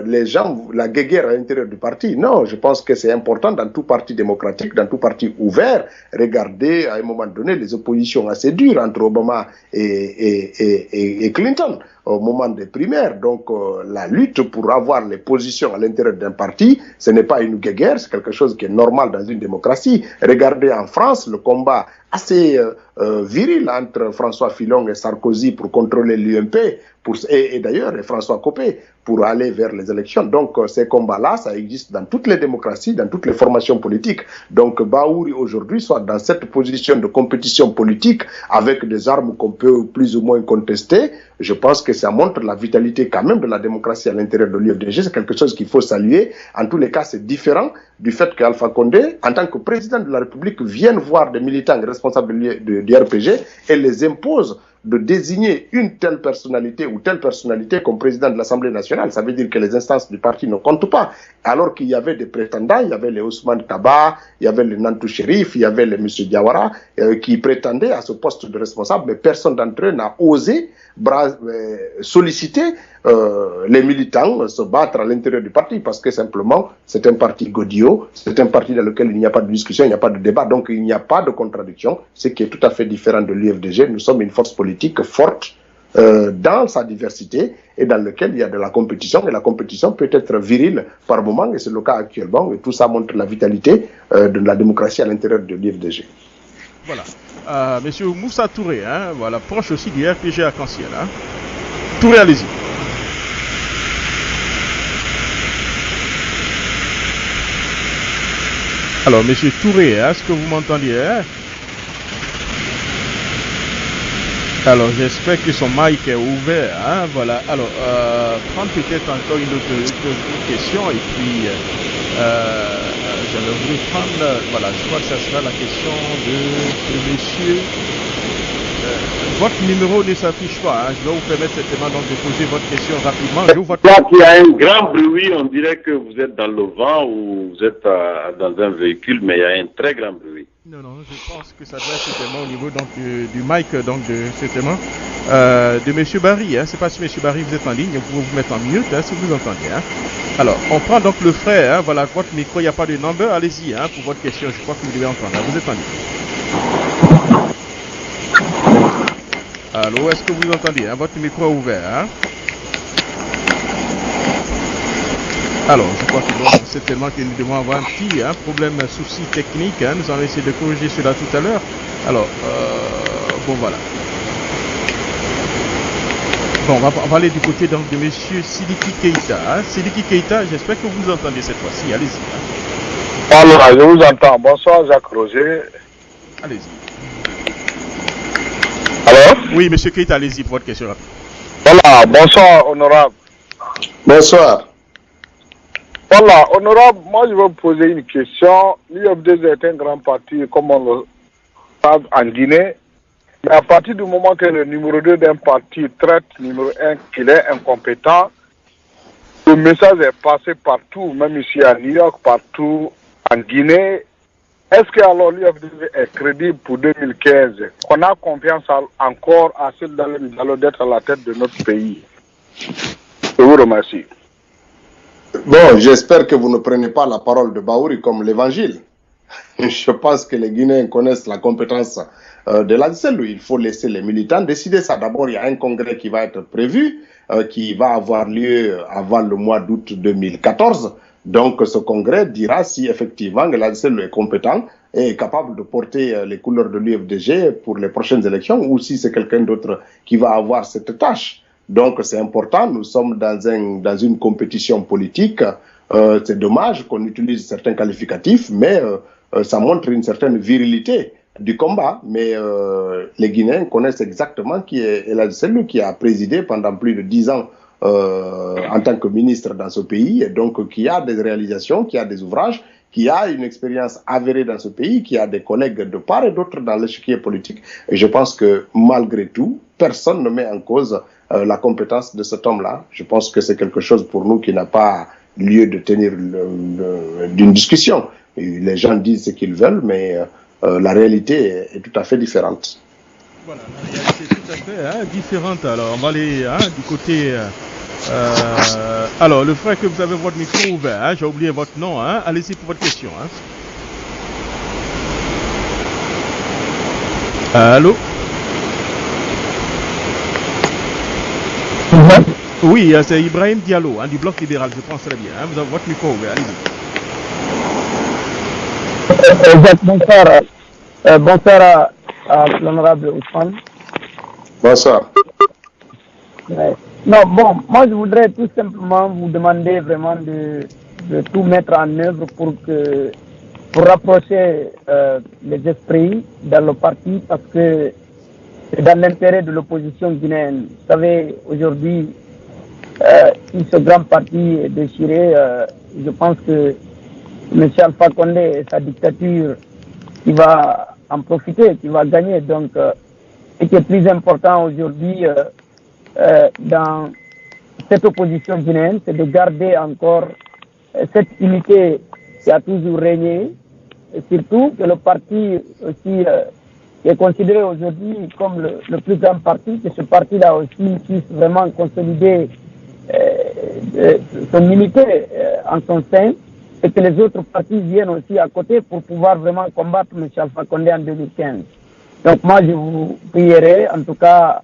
les gens, la guéguerre à l'intérieur du parti? Non, je pense que c'est important dans tout parti démocratique, dans tout parti ouvert. Regardez à un moment donné les oppositions assez dures entre Obama et Clinton au moment des primaires. Donc la lutte pour avoir les positions à l'intérieur d'un parti, ce n'est pas une guéguerre, c'est quelque chose qui est normal dans une démocratie. Regardez en France le combat assez viril entre François Fillon et Sarkozy pour contrôler l'UMP, et d'ailleurs François Copé pour aller vers les élections. Donc ces combats-là, ça existe dans toutes les démocraties, dans toutes les formations politiques. Donc Baouri aujourd'hui soit dans cette position de compétition politique avec des armes qu'on peut plus ou moins contester, je pense que ça montre la vitalité quand même de la démocratie à l'intérieur de l'UFDG. C'est quelque chose qu'il faut saluer. En tous les cas, c'est différent du fait qu'Alpha Condé, en tant que président de la République, vienne voir des militants responsables du RPG et les impose de désigner une telle personnalité ou telle personnalité comme président de l'Assemblée nationale. Ça veut dire que les instances du parti ne comptent pas. Alors qu'il y avait des prétendants, il y avait les Ousmane Kaba, il y avait le Nantou Chérif, il y avait le M. Diawara, qui prétendaient à ce poste de responsable, mais personne d'entre eux n'a osé solliciter les militants se battre à l'intérieur du parti, parce que simplement c'est un parti godillot, c'est un parti dans lequel il n'y a pas de discussion, il n'y a pas de débat, donc il n'y a pas de contradiction, ce qui est tout à fait différent de l'UFDG. Nous sommes une force politique forte, dans sa diversité et dans lequel il y a de la compétition, et la compétition peut être virile par moment, et c'est le cas actuellement, et tout ça montre la vitalité de la démocratie à l'intérieur de l'IFDG. Voilà. Monsieur Moussa Touré, hein, voilà, proche aussi du RPG Arc-en-Ciel. Hein. Touré, allez-y. Alors, monsieur Touré, est-ce que vous m'entendiez hein? Alors, j'espère que son mic est ouvert. Hein? Voilà. Alors, prendre peut-être encore une autre question et puis j'allais voulu prendre. Voilà, je crois que ça sera la question de monsieur. Votre numéro ne s'affiche pas. Hein? Je vais vous permettre certainement donc de poser votre question rapidement. Il y a un grand bruit. On dirait que vous êtes dans le vent ou vous êtes dans un véhicule, mais il y a un très grand bruit. Non, je pense que ça doit être certainement au niveau donc, du mic donc certainement de monsieur Barry. Hein. C'est pas si monsieur Barry vous êtes en ligne, vous pouvez vous mettre en mute hein, si vous entendez. Hein. Alors, on prend donc le frère. Hein, voilà, votre micro, il n'y a pas de number. Allez-y hein, pour votre question. Je crois que vous devez entendre. Hein. Vous êtes en ligne. Allô, est-ce que vous entendez hein? Votre micro est ouvert. Hein? Alors, je crois que bon, c'est tellement que nous devons avoir un petit problème, souci technique. Hein? Nous allons essayer de corriger cela tout à l'heure. Alors, bon, voilà. Bon, on va aller du côté donc de monsieur Sidiki Keita. Hein? Sidiki Keita, j'espère que vous entendez cette fois-ci. Allez-y. Hein? Alors, je vous entends. Bonsoir, Jacques Roger. Allez-y. Alors? Oui, monsieur Keita, allez-y pour votre question. Voilà, bonsoir, honorable. Bonsoir. Voilà, honorable, moi je veux vous poser une question. L'UFDG est un grand parti, comme on le sait, en Guinée. Mais à partir du moment que le numéro 2 d'un parti traite numéro 1 qu'il est incompétent, le message est passé partout, même ici à New York, partout en Guinée. Est-ce que alors l'UFDG est crédible pour 2015? Qu'on a confiance encore à ceux d'être à la tête de notre pays? Je vous remercie. Bon, j'espère que vous ne prenez pas la parole de Baouri comme l'évangile. Je pense que les Guinéens connaissent la compétence de l'ADCELU. Il faut laisser les militants décider ça. D'abord, il y a un congrès qui va être prévu, qui va avoir lieu avant le mois d'août 2014. Donc, ce congrès dira si effectivement l'ADCELU est compétent et est capable de porter les couleurs de l'UFDG pour les prochaines élections ou si c'est quelqu'un d'autre qui va avoir cette tâche. Donc, c'est important. Nous sommes dans une compétition politique. C'est dommage qu'on utilise certains qualificatifs, mais ça montre une certaine virilité du combat. Mais les Guinéens connaissent exactement qui est El Hadji Cellou, qui a présidé pendant plus de 10 ans en tant que ministre dans ce pays, et donc qui a des réalisations, qui a des ouvrages, qui a une expérience avérée dans ce pays, qui a des collègues de part et d'autre dans l'échiquier politique. Et je pense que malgré tout, personne ne met en cause la compétence de cet homme-là. Je pense que c'est quelque chose pour nous qui n'a pas lieu de tenir d'une discussion. Et les gens disent ce qu'ils veulent, mais la réalité est tout à fait différente. Voilà, la réalité est tout à fait différente. Alors, on va aller du côté... alors, le frère que vous avez votre micro ouvert, j'ai oublié votre nom. Allez-y pour votre question. Allô? Oui, c'est Ibrahim Diallo, du Bloc libéral, je pense très bien. Vous avez votre micro ouvert, allez-y. Bonsoir. Bonsoir à l'honorable Ousmane. Bonsoir. Ouais. Non, bon, moi je voudrais tout simplement vous demander vraiment de tout mettre en œuvre pour rapprocher les esprits dans le parti, parce que c'est dans l'intérêt de l'opposition guinéenne. Vous savez, aujourd'hui, si ce grand parti est déchiré, je pense que M. Alpha Condé et sa dictature, qui va en profiter, qui va gagner. Donc, ce qui est plus important aujourd'hui dans cette opposition guinéenne, c'est de garder encore cette unité qui a toujours régné, et surtout que le parti aussi qui est considéré aujourd'hui comme le plus grand parti, que ce parti-là aussi puisse vraiment consolider son unité en son sein, et que les autres partis viennent aussi à côté pour pouvoir vraiment combattre M. Alpha Condé en 2015. Donc moi, je vous prierai, en tout cas,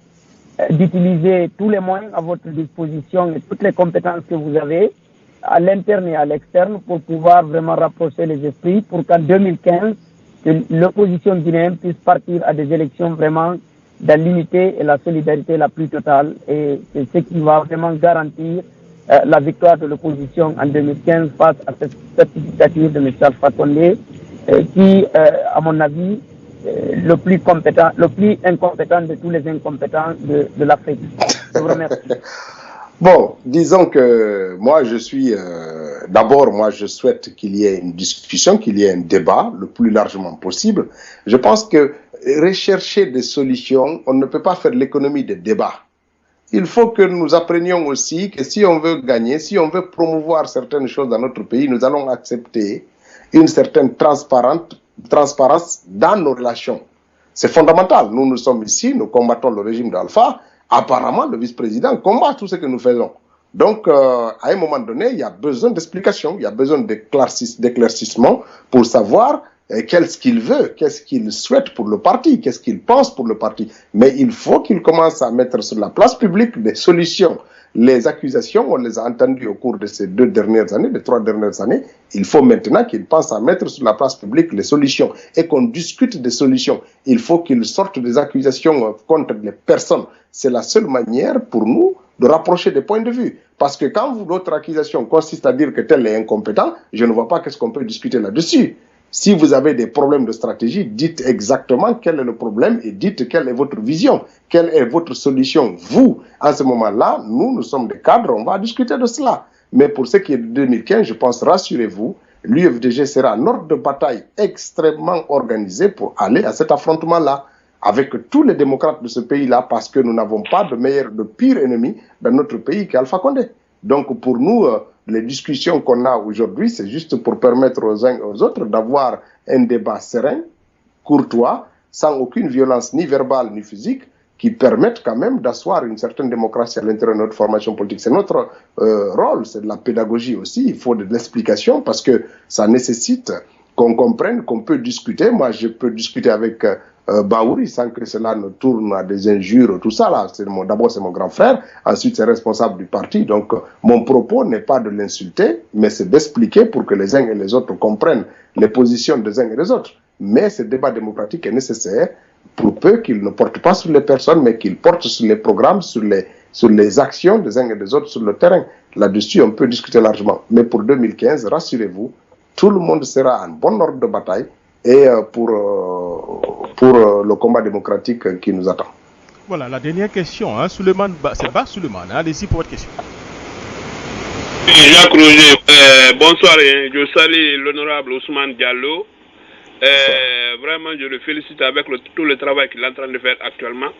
d'utiliser tous les moyens à votre disposition et toutes les compétences que vous avez à l'interne et à l'externe pour pouvoir vraiment rapprocher les esprits pour qu'en 2015, l'opposition guinéenne puisse partir à des élections vraiment dans l'unité et la solidarité la plus totale. Et c'est ce qui va vraiment garantir la victoire de l'opposition en 2015 face à cette dictature de M. Alpha Condé qui, à mon avis, le plus incompétent de tous les incompétents de l'Afrique. Je vous remercie. Bon, disons que moi je suis d'abord moi je souhaite qu'il y ait une discussion, qu'il y ait un débat le plus largement possible. Je pense que rechercher des solutions, on ne peut pas faire l'économie des débats. Il faut que nous apprenions aussi que si on veut gagner, si on veut promouvoir certaines choses dans notre pays, nous allons accepter une certaine transparence dans nos relations. C'est fondamental. Nous sommes ici, nous combattons le régime d'Alpha. Apparemment, le vice-président combat tout ce que nous faisons. Donc, à un moment donné, il y a besoin d'explications, il y a besoin d'éclaircissement pour savoir qu'est-ce qu'il veut, qu'est-ce qu'il souhaite pour le parti, qu'est-ce qu'il pense pour le parti. Mais il faut qu'il commence à mettre sur la place publique des solutions. Les accusations, on les a entendues au cours de ces 3 dernières années. Il faut maintenant qu'il pense à mettre sur la place publique les solutions et qu'on discute des solutions. Il faut qu'il sorte des accusations contre les personnes. C'est la seule manière pour nous de rapprocher des points de vue. Parce que quand votre accusation consiste à dire que tel est incompétent, je ne vois pas qu'est-ce qu'on peut discuter là-dessus. Si vous avez des problèmes de stratégie, dites exactement quel est le problème et dites quelle est votre vision, quelle est votre solution. Vous, à ce moment-là, nous sommes des cadres, on va discuter de cela. Mais pour ce qui est de 2015, je pense, rassurez-vous, l'UFDG sera un ordre de bataille extrêmement organisé pour aller à cet affrontement-là avec tous les démocrates de ce pays-là parce que nous n'avons pas de pire ennemi dans notre pays qu'Alpha Condé. Donc pour nous, les discussions qu'on a aujourd'hui, c'est juste pour permettre aux uns et aux autres d'avoir un débat serein, courtois, sans aucune violence ni verbale ni physique, qui permettent quand même d'asseoir une certaine démocratie à l'intérieur de notre formation politique. C'est notre rôle, c'est de la pédagogie aussi, il faut de l'explication parce que ça nécessite qu'on comprenne, qu'on peut discuter. Moi, je peux discuter avec Baouri sans que cela ne tourne à des injures, tout ça là. D'abord, c'est mon grand frère, ensuite, c'est responsable du parti. Donc, mon propos n'est pas de l'insulter, mais c'est d'expliquer pour que les uns et les autres comprennent les positions des uns et des autres. Mais ce débat démocratique est nécessaire pour peu qu'il ne porte pas sur les personnes, mais qu'il porte sur les programmes, sur les actions des uns et des autres sur le terrain. Là-dessus, on peut discuter largement. Mais pour 2015, rassurez-vous, tout le monde sera en bon ordre de bataille et pour le combat démocratique qui nous attend. Voilà, la dernière question, hein, c'est Bas Suleiman, allez-y pour votre question. Jacques Roger, bonsoir, je salue l'honorable Ousmane Diallo. Vraiment, je le félicite avec tout le travail qu'il est en train de faire actuellement.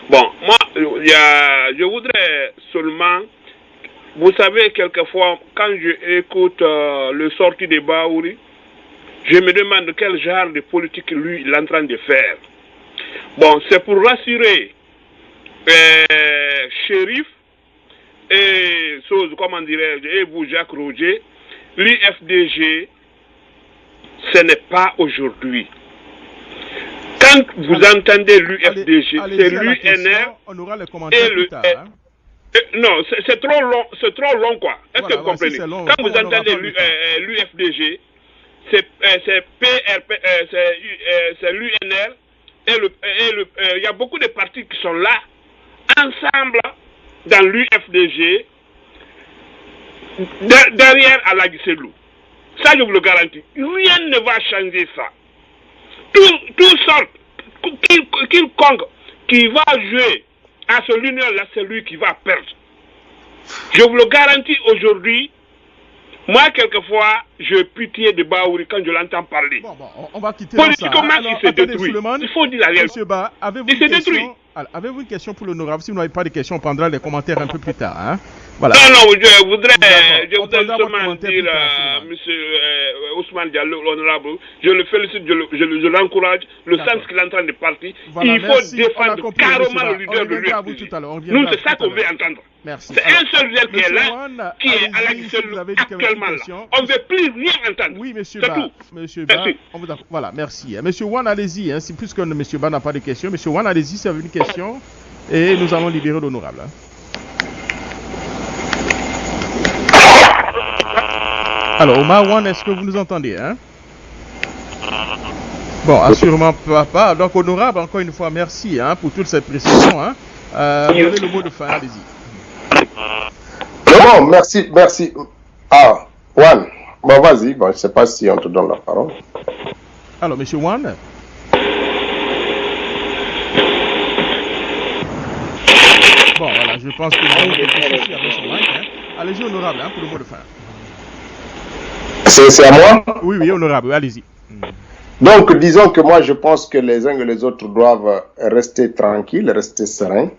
Bon, moi, je voudrais seulement, vous savez, quelquefois, quand je écoute le sortie de Baouri, je me demande quel genre de politique lui il est en train de faire. Bon, c'est pour rassurer Chérif et comment dirais-je, et vous, Jacques Roger, l'UFDG, ce n'est pas aujourd'hui. Quand vous entendez l'UFDG, c'est l'UNR et le... non, c'est trop long quoi. Est-ce que vous comprenez? Quand vous entendez l'UFDG, c'est l'UNR et il y a beaucoup de partis qui sont là, ensemble, dans l'UFDG, derrière Alagi Selou. Ça, je vous le garantis. Rien ne va changer ça. Tout sorte, quiconque qui va jouer à ce l'union-là, c'est lui qui va perdre. Je vous le garantis aujourd'hui. Moi, quelquefois, j'ai pitié de Baouri quand je l'entends parler. Bon, on va quitter politiquement, ça. Il se détruit. Il faut dire la réalité. Monsieur Ba, avez-vous une question pour l'honorable? Si vous n'avez pas de questions, on prendra les commentaires un peu plus tard. Hein? Voilà. Non, je voudrais seulement dire à M. Ousmane Diallo, l'honorable, je le félicite, je l'encourage, le sens qu'il est en train de partir. Voilà, il faut défendre carrément le leader de l'UFDG. Nous, c'est ça qu'on veut entendre. C'est un seul leader qui est là, qui est Alagi Selou actuellement là. On ne veut plus rien entendre. Oui, monsieur Ba. Monsieur Ba, voilà, merci. Monsieur Wan, allez-y. Hein, c'est plus que monsieur Ba n'a pas de questions. Monsieur Wan, allez-y, si vous avez une question. Et nous allons libérer l'honorable. Alors, Omar Wan, est-ce que vous nous entendez, hein? Bon, assurément pas. Donc, honorable, encore une fois, merci pour toutes ces précisions. Donnez le mot de fin, allez-y. Bon, merci. Ah, Wan, bon, vas-y. Bon, je ne sais pas si on te donne la parole. Alors, monsieur Wan. Bon, voilà, je pense que nous avons des soucis avec son mic. Allez-y, honorable, pour le mot de fin. C'est à moi? Oui, honorable, allez-y. Donc, disons que moi, je pense que les uns et les autres doivent rester tranquilles, rester sereins.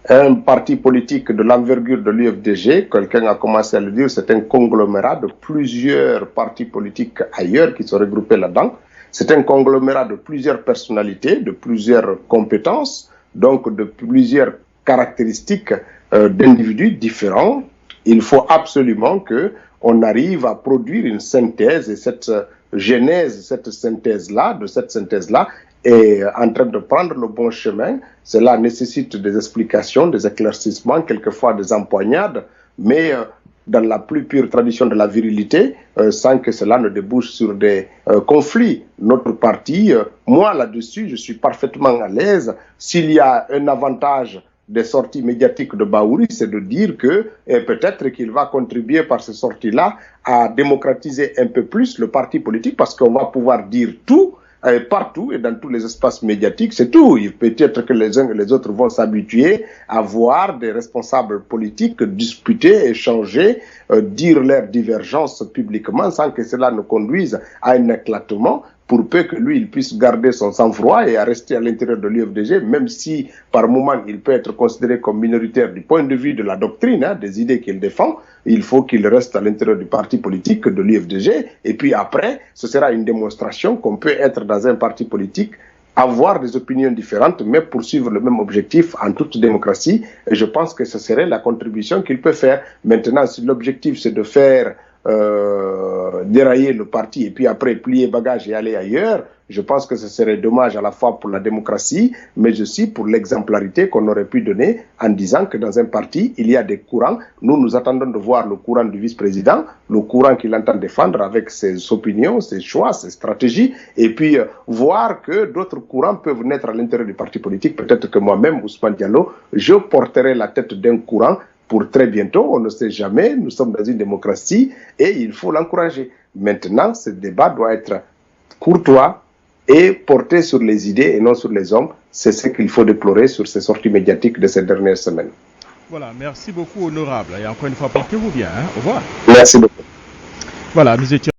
Un parti politique de l'envergure de l'UFDG, quelqu'un a commencé à le dire, c'est un conglomérat de plusieurs partis politiques ailleurs qui sont regroupés là-dedans. C'est un conglomérat de plusieurs personnalités, de plusieurs compétences, donc de plusieurs caractéristiques d'individus différents. Il faut absolument qu'on arrive à produire une synthèse, et cette genèse, cette synthèse-là est en train de prendre le bon chemin. Cela nécessite des explications, des éclaircissements, quelquefois des empoignades, mais dans la plus pure tradition de la virilité, sans que cela ne débouche sur des conflits. Notre parti, moi là-dessus, je suis parfaitement à l'aise. S'il y a un avantage des sorties médiatiques de Bahouri, c'est de dire que peut-être qu'il va contribuer par ces sorties-là à démocratiser un peu plus le parti politique, parce qu'on va pouvoir dire tout, partout et dans tous les espaces médiatiques, c'est tout. Peut-être que les uns et les autres vont s'habituer à voir des responsables politiques discuter, échanger, dire leurs divergences publiquement sans que cela ne conduise à un éclatement, pour peu que lui, il puisse garder son sang-froid et à rester à l'intérieur de l'UFDG, même si par moment il peut être considéré comme minoritaire du point de vue de la doctrine, des idées qu'il défend. Il faut qu'il reste à l'intérieur du parti politique de l'UFDG, et puis après, ce sera une démonstration qu'on peut être dans un parti politique, avoir des opinions différentes, mais poursuivre le même objectif en toute démocratie, et je pense que ce serait la contribution qu'il peut faire. Maintenant, si l'objectif c'est de faire dérailler le parti et puis après plier bagage et aller ailleurs, je pense que ce serait dommage à la fois pour la démocratie, mais aussi pour l'exemplarité qu'on aurait pu donner en disant que dans un parti, il y a des courants. Nous attendons de voir le courant du vice-président, le courant qu'il entend défendre avec ses opinions, ses choix, ses stratégies, et puis voir que d'autres courants peuvent naître à l'intérieur du parti politique. Peut-être que moi-même, Ousmane Diallo, je porterai la tête d'un courant pour très bientôt, on ne sait jamais, nous sommes dans une démocratie et il faut l'encourager. Maintenant, ce débat doit être courtois et porté sur les idées et non sur les hommes. C'est ce qu'il faut déplorer sur ces sorties médiatiques de ces dernières semaines. Voilà, merci beaucoup, honorable. Et encore une fois, portez-vous bien. Au revoir. Merci beaucoup. Voilà, nous étions